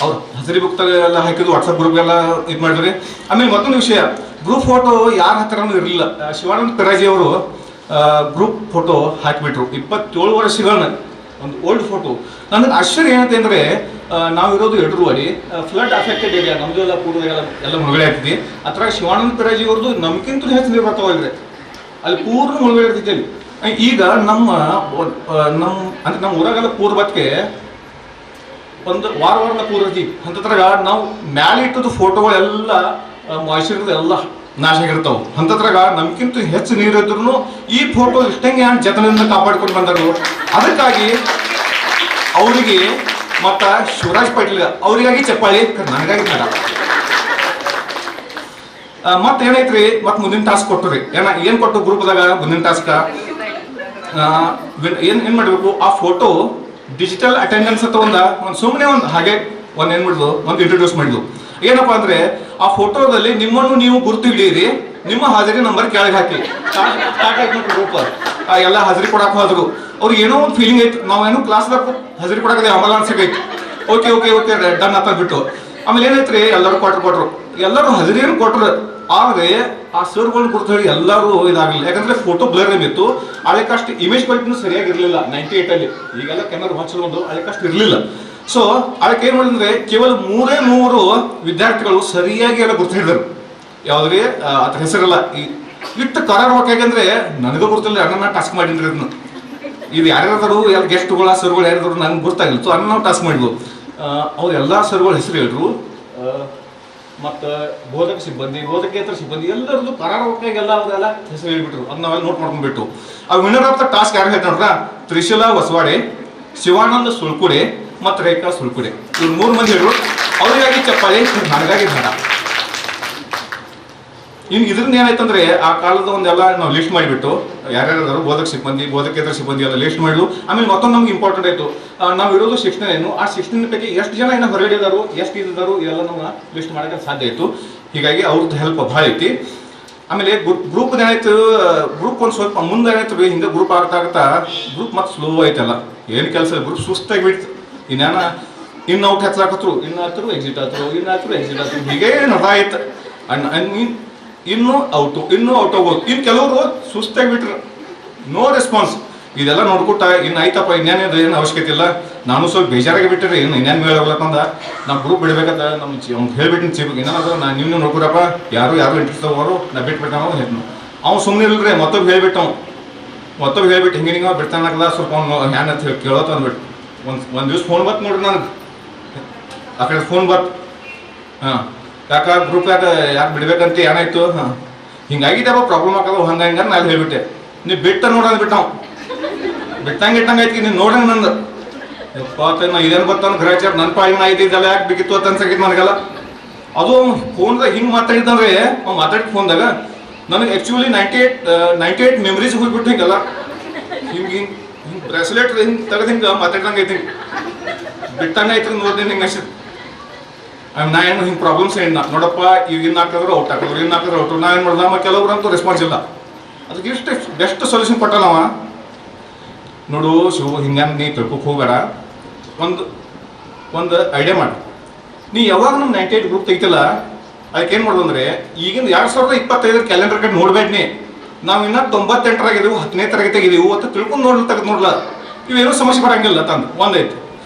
Speaker 8: ಅವ್ರು ಹಸಿರು ಬುಕ್ ಎಲ್ಲ ಹಾಕಿದ್ರು ವಾಟ್ಸಪ್ ಗ್ರೂಪ್ಗೆಲ್ಲ ಇದು ಮಾಡಿದ್ರಿ. ಆಮೇಲೆ ಮತ್ತೊಂದು ವಿಷಯ, ಗ್ರೂಪ್ ಫೋಟೋ ಯಾರ ಹತ್ರನೂ ಇರಲಿಲ್ಲ. ಶಿವಾನಂದ ಪಿರಾಜಿ ಅವರು ಗ್ರೂಪ್ ಫೋಟೋ ಹಾಕಿಬಿಟ್ರು 27 ವರ್ಷಗಳನ್ನ ಒಂದು ಓಲ್ಡ್ ಫೋಟೋ. ನನಗೆ ಆಶ್ಚರ್ಯ ಏನಂತೆ ಅಂದರೆ ನಾವಿರೋದು ಎಡರುವಾಡಿ ಫ್ಲಡ್ ಅಫೆಕ್ಟೆಡ್ ಏರಿಯಾ, ನಮ್ಮದು ಎಲ್ಲ ಪೂರ್ವದಾಗೆಲ್ಲ ಎಲ್ಲ ಮುಳುಗಡೆ ಆಗ್ತಿದೆ. ಅದ್ರಾಗ ಶಿವಾನಂದ ಪಿರಾಜಿ ಅವ್ರದ್ದು ನಮ್ಗಿಂತಲೂ ಹೆಚ್ಚು ನೀರು ಬರ್ತಾವಲ್ರಿ, ಅಲ್ಲಿ ಪೂರ್ಣ ಮುಳುಗಡೆ ಇರ್ತೈತಿ ಅಲ್ಲಿ. ಈಗ ಅಂದ್ರೆ ನಮ್ಮ ಊರಾಗೆಲ್ಲ ಪೂರ್ವಕ್ಕೆ ಒಂದು ವಾರವಾರ ಪೂರ್ವತಿ ಅಂತದ್ರಾಗ ನಾವು ಮ್ಯಾಲೆ ಇಟ್ಟದ್ದು ಫೋಟೋಗಳೆಲ್ಲ ಮಾಯ್ಶ್ಚರ್ ಎಲ್ಲ ನಾಶ ಆಗಿರ್ತಾವೆ. ಅಂತದ್ರಾಗ ನಮ್ಗಿಂತ ಹೆಚ್ಚು ನೀರು ಇದ್ರು ಈ ಫೋಟೋ ಇಷ್ಟಂಗೆ ಜತನದಿಂದ ಕಾಪಾಡ್ಕೊಂಡು ಬಂದರು. ಅದಕ್ಕಾಗಿ ಅವರಿಗೆ ಮತ್ತ ಶಿವರಾಜ್ ಪಾಟೀಲ್ ಅವರಿಗಾಗಿ ಚಪ್ಪಾಳಿ, ನನಗಾಗಿ ಬೇಡ. ಮತ್ತೆ ಏನೈತ್ರಿ ಮತ್ತೆ ಮುಂದಿನ ಟಾಸ್ಕ್ ಕೊಟ್ಟರಿ. ಏನ್ ಕೊಟ್ಟು ಗ್ರೂಪ್ದಾಗ ಮುಂದಿನ ಟಾಸ್ಕ್ ಏನ್ ಮಾಡ್ಬೇಕು, ಆ ಫೋಟೋ ಡಿಜಿಟಲ್ ಅಟೆಂಡೆನ್ಸ್ ಅಂತ ಒಂದು ಸುಮ್ಮನೆ ಒಂದು ಹಾಗೆ ಏನ್ ಮಾಡಿದ್ವು ಒಂದು ಇಂಟ್ರೊಡ್ಯೂಸ್ ಮಾಡಿದ್ವು. ಏನಪ್ಪಾ ಅಂದ್ರೆ ಆ ಫೋಟೋದಲ್ಲಿ ನಿಮ್ಮನ್ನು ನೀವು ಗುರುತು ಹಿಡಿಯಿರಿ, ನಿಮ್ಮ ಹಾಜರಿ ನಂಬರ್ ಕೆಳಗೆ ಹಾಕಿ ಸ್ಟಾರ್ಟ್ ಆಯ್ತು ಗ್ರೂಪ್. ಎಲ್ಲ ಹಾಜರಿ ಕೊಡಕ್ಕೆ ಹೋದ್ರು. ಅವ್ರಿಗೆ ಏನೋ ಒಂದು ಫೀಲಿಂಗ್ ಐತಿ, ನಾವೇನು ಕ್ಲಾಸ್ದಾಗ ಹಾಜರಿ ಕೊಡಕ್ಕೆ ಆಮೇಲೆ ಅನ್ಸಕೈತಿ. ಓಕೆ ಡನ್ ಅಂತ ಬಿಟ್ಟು ಆಮೇಲೆ ಏನೈತ್ರಿ ಎಲ್ಲರೂ ಕೊಟ್ರು ಎಲ್ಲರೂ ಹಾಜರಿಯನ್ನು ಕೊಟ್ರು. ಆದ್ರೆ ಆ ಸರ್ಗಳು ಗುರುತು ಹೇಳಿ ಎಲ್ಲರೂ ಇದಾಗಲಿಲ್ಲ. ಯಾಕಂದ್ರೆ ಫೋಟೋ ಬ್ಲರ್ ಇತ್ತು, ಅದಕ್ಕಷ್ಟು ಇಮೇಜ್ ಕ್ವಾಲಿಟಿನೂ ಸರಿಯಾಗಿರ್ಲಿಲ್ಲ 98 ಈಗೆಲ್ಲ ಕೆನರ್ ಹೊಂಚಲು ಅದಕ್ಕಷ್ಟು ಇರಲಿಲ್ಲ. ಸೊ ಅದಕ್ಕೆ ಏನ್ ಮಾಡಿದ್ರೆ ಕೇವಲ 3 ವಿದ್ಯಾರ್ಥಿಗಳು ಸರಿಯಾಗಿ ಎಲ್ಲ ಗುರುತು ಹಿಡಿದರು. ಯಾವ್ದ್ರಿ ಅದ್ರ ಹೆಸರಲ್ಲ ಇಟ್ಟು ಕರಾರವಾಗಂದ್ರೆ ನನಗೂ ಗುರುತಿಲ್ಲ, ಅನ್ನ ಟಾಸ್ಕ್ ಮಾಡಿದ್ರಿ ಅದನ್ನ. ಇದು ಯಾರ್ಯಾರು ಎಲ್ಲ ಗೆಸ್ಟ್ಗಳ ಸರ್ಗಳು ಯಾರ್ಯಾರು ನನ್ಗೆ ಗೊತ್ತಾಗಿಲ್ಲ. ಸೊ ಅನ್ನ ನಾವು ಟಾಸ್ಕ್ ಮಾಡಿದ್ವು. ಅವ್ರು ಎಲ್ಲ ಸರ್ಗಳ ಹೆಸರು ಹೇಳಿದ್ರು. ಮತ್ತು ಬೋಧಕ ಸಿಬ್ಬಂದಿ ಬೋಧಕೇತರ ಸಿಬ್ಬಂದಿ ಎಲ್ಲರದ್ದು ಕರಾರವಾಗಿ ಎಲ್ಲ ಅವ್ರೆಲ್ಲ ಹೆಸರು ಹೇಳ್ಬಿಟ್ರು. ಅದು ನಾವೆಲ್ಲ ನೋಟ್ ಮಾಡ್ಕೊಂಡ್ಬಿಟ್ಟು ಆ ವಿನ್ನರ್ ಆಫ್ ದ ಟಾಸ್ಕ್ ಯಾರು ಹೇಳ್ತಾರೆ ನೋಡ್ರ, ತ್ರಿಶೂಲ ಹೊಸವಾಡೆ, ಶಿವಾನಂದ ಸುಳ್ಕುಡೆ ಮತ್ತು ರೇಖಾ ಸುಳ್ಕುಡೆ. ಇವ್ರು 3 ಮಂದಿ ಹೇಳಿದ್ರು. ಅವರಿಗಾಗಿ ಚಪ್ಪಾಳಿ, ನನಗಾಗಿ ಬೇಡ. ಇನ್ನು ಇದರಿಂದ ಏನಾಯ್ತಂದ್ರೆ ಆ ಕಾಲದ ಒಂದೆಲ್ಲ ನಾವು ಲಿಸ್ಟ್ ಮಾಡಿಬಿಟ್ಟು ಯಾರ್ಯಾರು ಬೋಧಕ ಸಿಬ್ಬಂದಿ ಬೋಧಕೇತರ ಸಿಬ್ಬಂದಿ ಎಲ್ಲ ಲಿಸ್ಟ್ ಮಾಡಿದ್ವು. ಆಮೇಲೆ ಮತ್ತೊಂದು ನಮ್ಗೆ ಇಂಪಾರ್ಟೆಂಟ್ ಆಯಿತು, ನಾವು ಇರೋದು 16 ಏನು, ಆ 16 ಪೈಕಿ ಎಷ್ಟು ಜನ ಏನೋ ಹೊರಗಡೆ ಇದ್ದಾರು, ಎಷ್ಟು ಇದ್ದಾರು ಇದೆಲ್ಲ ನಾವು ಲಿಸ್ಟ್ ಮಾಡೋಕ್ಕೆ ಸಾಧ್ಯ ಆಯಿತು. ಹೀಗಾಗಿ ಅವ್ರದ್ದು ಹೆಲ್ಪ್ ಭಾಳ ಐತಿ. ಆಮೇಲೆ ಗ್ರೂಪ್ ಏನಾಯ್ತು, ಗ್ರೂಪ್ ಒಂದು ಸ್ವಲ್ಪ ಮುಂದೆ ಏನಾಯ್ತು ಹಿಂಗೆ ಗ್ರೂಪ್ ಆಗ್ತಾ ಗ್ರೂಪ್ ಮತ್ತೆ ಸ್ಲೋ ಆಯ್ತಲ್ಲ, ಏನು ಕೆಲಸ ಗ್ರೂಪ್ ಸುಸ್ತಾಗಿ ಬಿಡ್ತು. ಇನ್ನೇನ ಇನ್ನು ಔಟ್ ಹತ್ಲಾಕತ್ರು, ಇನ್ನು ಹತ್ರು ಎಕ್ಸಿಟ್ ಆಯ್ತು, ಇನ್ನು ಹತ್ರು ಎಕ್ಸಿಟ್ ಆಯ್ತು, ಹೀಗೆ ನಡ ಆಯ್ತು. ಇನ್ನೂ ಔಟ್ ಹೋಗೋದು. ಇನ್ನು ಕೆಲವರು ಸುಸ್ತಾಗಿ ಬಿಟ್ರು, ನೋ ರೆಸ್ಪಾನ್ಸ್. ಇದೆಲ್ಲ ನೋಡ್ಕೊಟ್ಟ ಇನ್ನು ಆಯ್ತಪ್ಪ ಇನ್ನೇನಿದೆ, ಏನು ಅವಶ್ಯಕತೆ ಇಲ್ಲ. ನಾನು ಸ್ವಲ್ಪ ಬೇಜಾರಾಗಿ ಬಿಟ್ಟಿರಿ, ಇನ್ನೇನು ಹೇಳೋಗ್ಲಕ್ಕಂದ ನಾವು ಗ್ರೂಪ್ ಬಿಡ್ಬೇಕಂತ ಅವ್ನು ಹೇಳ್ಬಿಟ್ಟಿನ ಚೀಪಿಗೆ ಏನಾದ್ರು ನಾನು ನೀವು ನೋಡ್ಕೊಡಪ್ಪ, ಯಾರು ಇಂಟ್ರೆಸ್ಟ್ ತಗೋರು ನಾ ಬಿಟ್ಬಿಟ್ಟು ಅವ್ನು ಸುಮ್ಮನೆ ಇಲ್ರಿ. ಮತ್ತೊಬ್ಬ ಹೇಳ್ಬಿಟ್ಟು ಹಿಂಗೆ ಬಿಡ್ತಾನಲ್ಲ ಸ್ವಲ್ಪ ಅವ್ನು ಹ್ಯಾನ್ ಅಂತ ಹೇಳಿ ಕೇಳೋತ ಅಂದ್ಬಿಟ್ಟು ಒಂದು ದಿವ್ಸ ಫೋನ್ ಬತ್ತು ನೋಡ್ರಿ ನನಗೆ, ಆ ಕಡೆ ಫೋನ್ ಬತ್ತು. ಹಾಂ ಯಾಕೆ ಗ್ರೂಪ್ ಯಾಕೆ ಬಿಡ್ಬೇಕಂತ ಏನಾಯ್ತು, ಹಾಂ ಹಿಂಗಾಗಿದ್ದೆಪ್ಪ ಪ್ರಾಬ್ಲಮ್ ಆಗೋದು ಹಂಗೆ ನಾನು ಹೇಳ್ಬಿಟ್ಟೆ. ನೀವು ಬಿಟ್ಟ ನೋಡೋದು ಬಿಟ್ಟವ್ ಬಿಟ್ಟಂಗೆ ಐತಿ, ನೀನು ನೋಡಂಗೆ ನಂದು ಯಪ್ಪ ನಾ ಇದೇನು ಬರ್ತಾನೆ ಗ್ರಾಚಾರ ನನ್ನ ಪಾಯಿನ ಐತಿ, ಇದೆಲ್ಲ ಯಾಕೆ ಬೇಕಿತ್ತು ಅಂತ ಅನ್ಸಕ್ಕಿತ್ತು ನನಗೆಲ್ಲ. ಅದು ಫೋನ್ದಾಗ ಹಿಂಗೆ ಮಾತಾಡಿದಂದ್ರೆ ಅವ್ನು ಮಾತಾಡಿದ ಫೋನ್ದಾಗ ನನಗೆ ಆ್ಯಕ್ಚುಲಿ 98 ಮೆಮ್ರೀಸ್ ಹೋಗ್ಬಿಟ್ಟು ಹಿಂಗೆಲ್ಲ ಹಿಂಗೆ ಬ್ರೆಸ್ಲೆಟ್ ಹಿಂಗೆ ತೆಗೆದು ಹಿಂಗೆ ಮಾತಾಡ್ದಂಗೆ ಐತಿ, ಬಿಟ್ಟಂಗೆ ಐತಿ ನೋಡ್ತೀನಿ ಹಿಂಗೆ ಅಷ್ಟು. ನಾ ಏನು ಹಿಂಗೆ ಪ್ರಾಬ್ಲಮ್ಸ್ ಏನು ನೋಡಪ್ಪ, ಈಗ ಇನ್ನು ಹಾಕಿದ್ರು ಔಟ್ ಹಾಕಿದ್ರು, ಇನ್ನು ಹಾಕಿದ್ರು ಔಟು. ನಾ ಏನು ಮಾಡ್ದ ಕೆಲವ್ರು ಅಂತೂ ರೆಸ್ಪಾನ್ಸ್ ಇಲ್ಲ. ಅದಕ್ಕೆ ಇಷ್ಟು ಬೆಸ್ಟ್ ಸೊಲ್ಯೂಷನ್ ಕೊಟ್ಟಲ್ಲವ. ನೋಡು ಶಿವ, ಹಿಂಗೆ ನೀ ತಿಳ್ಕೊಕ್ಕೆ ಹೋಗಬೇಡ, ಒಂದು ಐಡಿಯಾ ಮಾಡಿ. ನೀ ಯಾವಾಗ ನಮ್ಮ 98 ಗ್ರೂಪ್ ತೆಗಿತಿಲ್ಲ, ಅದಕ್ಕೆ ಏನು ಮಾಡೋದು ಅಂದರೆ ಈಗಿನ 2025 ಕ್ಯಾಲೆಂಡರ್ ಕಡೆ ನೋಡ್ಬೇಡ್ನಿ. ನಾವು ಇನ್ನೂ 98ರಾಗಿದ್ದೀವಿ, 10ನೇ ತರಗತಿಯಾಗಿದ್ದೀವಿ ಅಂತ ತಿಳ್ಕೊಂಡು ತೆಗೆದು ನೋಡ್ಲ, ಇವೇನೂ ಸಮಸ್ಯೆ ಬರೋಂಗಿಲ್ಲ ತಂದು ಒಂದೈತಿ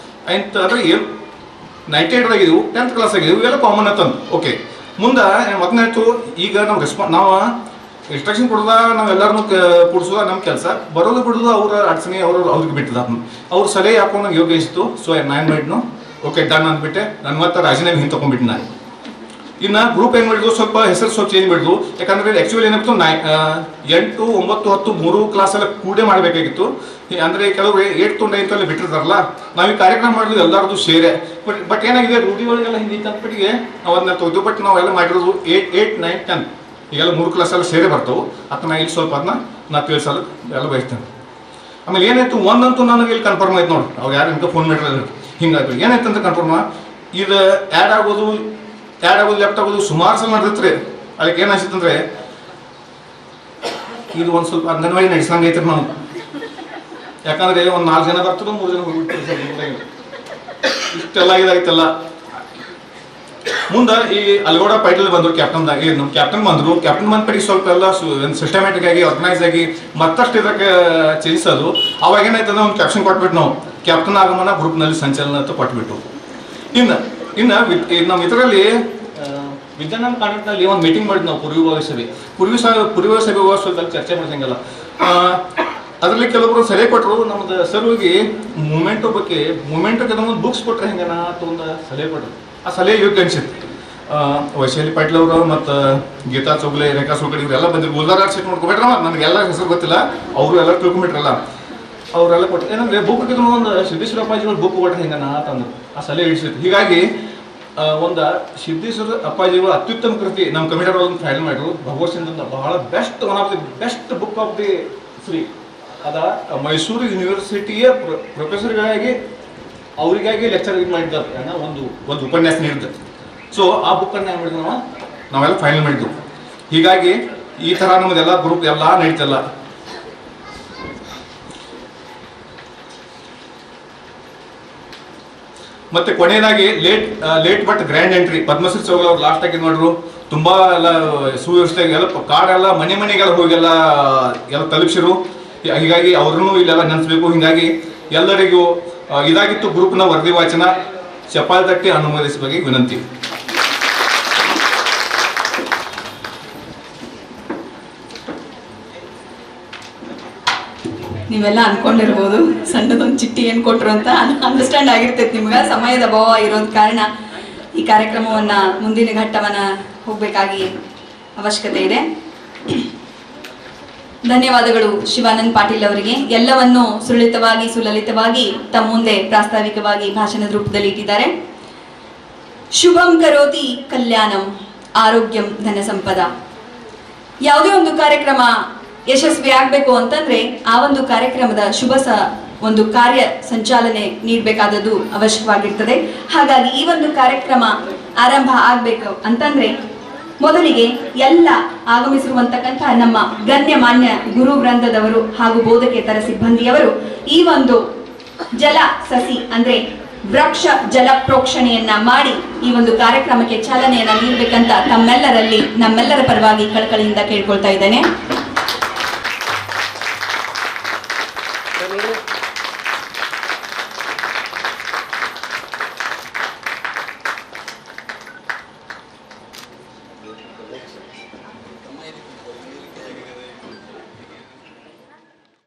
Speaker 8: ಆಯ್ತು. ಆದರೆ ಏನು 98ರಾಗಿದ್ದೀವಿ, 10th ಕ್ಲಾಸ್ ಆಗಿದ್ದೀವಿ, ಇವೆಲ್ಲ ಕಾಮನ್ ಅಂತಂದು ಓಕೆ. ಮುಂದೆ ಮತ್ತೇನಾಯ್ತು, ಈಗ ನಾವು ಇನ್ಸ್ಟ್ರಕ್ಷನ್ ಕೊಡೋದ ನಾವೆಲ್ಲರನ್ನೂ ಕೊಡಿಸೋದ ನಮ್ಮ ಕೆಲಸ, ಬರೋದು ಬಿಡೋದು ಅವ್ರ ಅಡ್ಸಣೆ ಅವ್ರಿಗೆ ಬಿಟ್ಟಿದ್ದ. ಅವ್ರ ಸಲಹೆ ಹಾಕೊಂಡು ನಂಗೆ ಯೋಗ್ಯ ಇತ್ತು. ಸೊ ನಾನು ಮಾಡಿದ್ನು ಓಕೆ ಡನ್ ಅಂದ್ಬಿಟ್ಟೆ. ನಾನು ಮತ್ತೆ ರಾಜೀನಾಮೆ ಹಿಂಗೆ ತೊಗೊಂಡ್ಬಿಟ್ಟು ನಾನು. ಇನ್ನು ಗ್ರೂಪ್ ಏನು ಮಾಡಿದ್ವು, ಸ್ವಲ್ಪ ಹೆಸರು ಸ್ವಲ್ಪ ಚೇಂಜ್ ಮಾಡಿದ್ವು. ಯಾಕಂದರೆ ಆ್ಯಕ್ಚುಲಿ ಏನಾಗ್ತು 8, 9, 10 3 ಕ್ಲಾಸೆಲ್ಲ ಕೂಡೇ ಮಾಡಬೇಕಾಗಿತ್ತು. ಅಂದರೆ ಕೆಲವರು 8 to 9 ಅಲ್ಲಿ ಬಿಟ್ಟಿರ್ತಾರಲ್ಲ, ನಾವು ಈ ಕಾರ್ಯಕ್ರಮ ಮಾಡಿದ್ವಿ ಎಲ್ಲರದು ಸೇರೆ. ಬಟ್ ಏನಾಗಿದೆ ರೂಢಿ ಒಳಗೆಲ್ಲ ಹಿಂದಿ ತಂದ್ಬಿಟ್ಟಿಗೆ ನಾವು ಅದನ್ನ ತೆಗೆದು. ಬಟ್ ನಾವೆಲ್ಲ ಮಾಡಿರೋದು 8, 9, 10 ಈಗೆಲ್ಲ 3 ಕ್ಲಾಸೆಲ್ಲ ಸೇರೆ ಬರ್ತವೆ. ಅದನ್ನ ಇಲ್ಲಿ ಸ್ವಲ್ಪ ಅದನ್ನ ನಾ ತಿಳಿಸಲು ಎಲ್ಲ ಬಯಸ್ತೇನೆ. ಆಮೇಲೆ ಏನಾಯ್ತು, ಒಂದಂತೂ ನನಗೆ ಇಲ್ಲಿ ಕನ್ಫರ್ಮ್ ಆಯ್ತು ನೋಡಿ, ಅವ್ರು ಯಾರು ನಿಮ್ಗೆ ಫೋನ್ ಮಾಡಿರೋದು ಹಿಂಗಾಯ್ತು. ಏನಾಯ್ತು ಅಂತ ಕನ್ಫರ್ಮ, ಇದು ಆ್ಯಡ್ ಆಗೋದು ಲೆಫ್ಟ್ ಆಗೋದು ಸುಮಾರು ಸಲ ನಡೆದಿತ್ತು. ಅದಕ್ಕೆ ಏನು ಅನ್ಸಿತ್ತಂದ್ರೆ ಇದು ಒಂದು ಸ್ವಲ್ಪ ಅಂಗನವಾಡಿ ನಡೆಸಂಗೆ ಐತ್ರಿ ನಾವು. ಯಾಕಂದರೆ ಒಂದು 4 ಜನ ಬರ್ತದೆ, 3 ಜನ ಹೋಗ್ಬಿಟ್ಟು ಇಷ್ಟೆಲ್ಲ ಇದಾಗಿತ್ತಲ್ಲ. ಮುಂದೆ ಈ ಅಲ್ಗೋಡ ಪೈಟಲ್ ಬಂದರು, ಕ್ಯಾಪ್ಟನ್ದಾಗಿ ನಮ್ಮ ಕ್ಯಾಪ್ಟನ್ ಬಂದ ಪೈಟಿಗೆ ಸ್ವಲ್ಪ ಎಲ್ಲ ಸಿಸ್ಟಮ್ಯಾಟಿಕ್ ಆಗಿ ಆರ್ಗನೈಸ್ ಆಗಿ ಮತ್ತಷ್ಟು ಇದಕ್ಕೆ ಚೇಂಜಿಸೋದು. ಅವಾಗ ಏನಾಯ್ತಂದ್ರೆ ಒಂದು ಕ್ಯಾಪ್ಷನ್ ಕೊಟ್ಬಿಟ್ಟು ನಾವು ಕ್ಯಾಪ್ಟನ್ ಆಗಮನ ಗ್ರೂಪ್ನಲ್ಲಿ ಸಂಚಲನ ಅಂತ ಕೊಟ್ಬಿಟ್ಟು. ಇನ್ನು ನಮ್ಮ ಇದರಲ್ಲಿ ವಿಜ್ಞಾನ ಕಾನ್ವೆಂಟ್ನಲ್ಲಿ ಒಂದು ಮೀಟಿಂಗ್ ಮಾಡಿದ್ದು ನಾವು ಪೂರ್ವ ಸಭೆ ಸ್ವಲ್ಪ ಚರ್ಚೆ ಮಾಡ್ದಂಗೆಲ್ಲ. ಅದರಲ್ಲಿ ಕೆಲವರು ಸಲಹೆ ಕೊಟ್ಟರು. ನಮ್ಮದು ಸರ್ ಹೋಗಿ ಮೂಮೆಂಟಕ್ಕೆ ಒಂದು ಬುಕ್ಸ್ ಕೊಟ್ಟರೆ ಹೆಂಗನ ಅಂತ ಒಂದು ಸಲಹೆ ಕೊಟ್ಟರು. ಆ ಸಲಹೆ ಯೋಗ್ಯ ಅನಿಸಿತ್ತು. ವೈಶಾಲಿ ಪಾಟೀಲ್ ಅವರು ಮತ್ತು ಗೀತಾ ಚೌಗಲೆ, ರೇಖಾ ಸೋಲ್ಕಡಿ ಇವರೆಲ್ಲ ಬಂದಿರು. ಗುಲ್ದಾರ ಸೀಟ್ ನೋಡ್ಕೊಬೇಡ್ರ, ನನಗೆಲ್ಲ ಹೆಸರು ಗೊತ್ತಿಲ್ಲ, ಅವರು ಎಲ್ಲ ತಿಳ್ಕೊಂಬಿಟ್ರಲ್ಲ. ಅವರೆಲ್ಲ ಕೊಟ್ಟು ಏನಂದರೆ ಬುಕ್ ಕೊಟ್ಟಿದ್ರು, ಒಂದು ಸಿದ್ದೇಶ್ವರ ಅಪ್ಪಾಜಿ ಒಂದು ಬುಕ್ ಕೊಟ್ಟರೆ ಹೆಂಗನ ಅಂತಂದ್ರು. ಆ ಸಲಹೆ ಇಡಿಸಿತ್ತು. ಹೀಗಾಗಿ ಒಂದು ಸಿದ್ದೇಶ್ವರ ಅಪ್ಪಾಜಿಗಳು ಅತ್ಯುತ್ತಮ ಕೃತಿ ನಮ್ಮ ಕಮಿಟಿ ಒಂದು ಫೈನಲ್ ಮಾಡಿದ್ರು. ಭಗವತ್ ಸಿಂಗ್ ಬಹಳ best, one of the best book of the free ಅದ ಮೈಸೂರು ಯೂನಿವರ್ಸಿಟಿಯ ಪ್ರೊಫೆಸರ್ಗಳಾಗಿ ಅವರಿಗಾಗಿ ಲೆಕ್ಚರ್ ಮಾಡಿದ್ದಾರೆ, ಒಂದು ಉಪನ್ಯಾಸ ನೀಡಿದ್ದು. ಸೊ ಆ ಬುಕ್ಕನ್ನು ಏನು ಮಾಡಿದ್ವಿ ನಾವೆಲ್ಲ ಫೈನಲ್ ಮಾಡಿದ್ವು. ಹೀಗಾಗಿ ಈ ಥರ ನಮ್ಮದೆಲ್ಲ ಗ್ರೂಪ್ ಎಲ್ಲ ನಡೀತಲ್ಲ. ಮತ್ತೆ ಕೊನೆಯದಾಗಿ late but grand entry Padmashri Chougale ಅವ್ರು ಲಾಸ್ಟ್ ಆಗಿ ಮಾಡಿದ್ರು. ತುಂಬಾ ಎಲ್ಲ ಸುವ್ಯವಸ್ಥೆಗೆ ಎಲ್ಲ ಕಾರ್ಡ್ ಮನೆಗೆಲ್ಲ ಹೋಗಿ ಎಲ್ಲ ತಲುಪಿಸಿರು. ಹೀಗಾಗಿ ಅವ್ರನ್ನೂ ಇಲ್ಲೆಲ್ಲ ನೆನೆಸ್ಬೇಕು. ಹೀಗಾಗಿ ಎಲ್ಲರಿಗೂ ಇದಾಗಿತ್ತು ಗ್ರೂಪ್ನ ವರದಿ ವಾಚನ. ಚಪ್ಪಾಳೆ ತಟ್ಟಿ ಅನುಮೋದಿಸಬೇಕು ವಿನಂತಿ.
Speaker 5: ನೀವೆಲ್ಲ ಅನ್ಕೊಂಡಿರ್ಬೋದು ಸಣ್ಣದೊಂದು ಚಿಟ್ಟಿ ಏನು ಕೊಟ್ರು ಅಂತ ಅಂಡರ್ಸ್ಟ್ಯಾಂಡ್ ಆಗಿರ್ತೈತೆ ನಿಮ್ಗೆ. ಸಮಯದ ಅಭಾವ ಇರೋದ ಕಾರಣ ಈ ಕಾರ್ಯಕ್ರಮವನ್ನು ಮುಂದಿನ ಘಟ್ಟವನ್ನು ಹೋಗಬೇಕಾಗಿ ಅವಶ್ಯಕತೆ ಇದೆ. ಧನ್ಯವಾದಗಳು ಶಿವಾನಂದ್ ಪಾಟೀಲ್ ಅವರಿಗೆ. ಎಲ್ಲವನ್ನು ಸುಲಲಿತವಾಗಿ ತಮ್ಮ ಮುಂದೆ ಪ್ರಾಸ್ತಾವಿಕವಾಗಿ ಭಾಷಣದ ರೂಪದಲ್ಲಿ ಇಟ್ಟಿದ್ದಾರೆ. ಶುಭಂ ಕರೋತಿ ಕಲ್ಯಾಣಂ ಆರೋಗ್ಯಂ ಧನ ಸಂಪದ. ಯಾವುದೇ ಒಂದು ಕಾರ್ಯಕ್ರಮ ಯಶಸ್ವಿ ಆಗ್ಬೇಕು ಅಂತಂದ್ರೆ ಆ ಒಂದು ಕಾರ್ಯಕ್ರಮದ ಒಂದು ಕಾರ್ಯ ಸಂಚಾಲನೆ ನೀಡಬೇಕಾದದ್ದು ಅವಶ್ಯವಾಗಿರ್ತದೆ. ಹಾಗಾಗಿ ಈ ಒಂದು ಕಾರ್ಯಕ್ರಮ ಆರಂಭ ಆಗ್ಬೇಕು ಅಂತಂದ್ರೆ ಮೊದಲಿಗೆ ಎಲ್ಲ ಆಗಮಿಸಿರುವಂತಕ್ಕಂತಹ ನಮ್ಮ ಗಣ್ಯಮಾನ್ಯ ಗುರು ವೃಂದದವರು ಹಾಗೂ ಬೋಧಕೇತರ ಸಿಬ್ಬಂದಿಯವರು ಈ ಒಂದು ಜಲ ಸಸಿ ಅಂದ್ರೆ ವೃಕ್ಷ ಜಲ ಪ್ರೋಕ್ಷಣೆಯನ್ನ ಮಾಡಿ ಈ ಒಂದು ಕಾರ್ಯಕ್ರಮಕ್ಕೆ ಚಾಲನೆಯನ್ನ ನೀಡಬೇಕಂತ ನಮ್ಮೆಲ್ಲರ ಪರವಾಗಿ ಕಳಕಳಿಯಿಂದ ಕೇಳ್ಕೊಳ್ತಾ ಇದ್ದೇನೆ.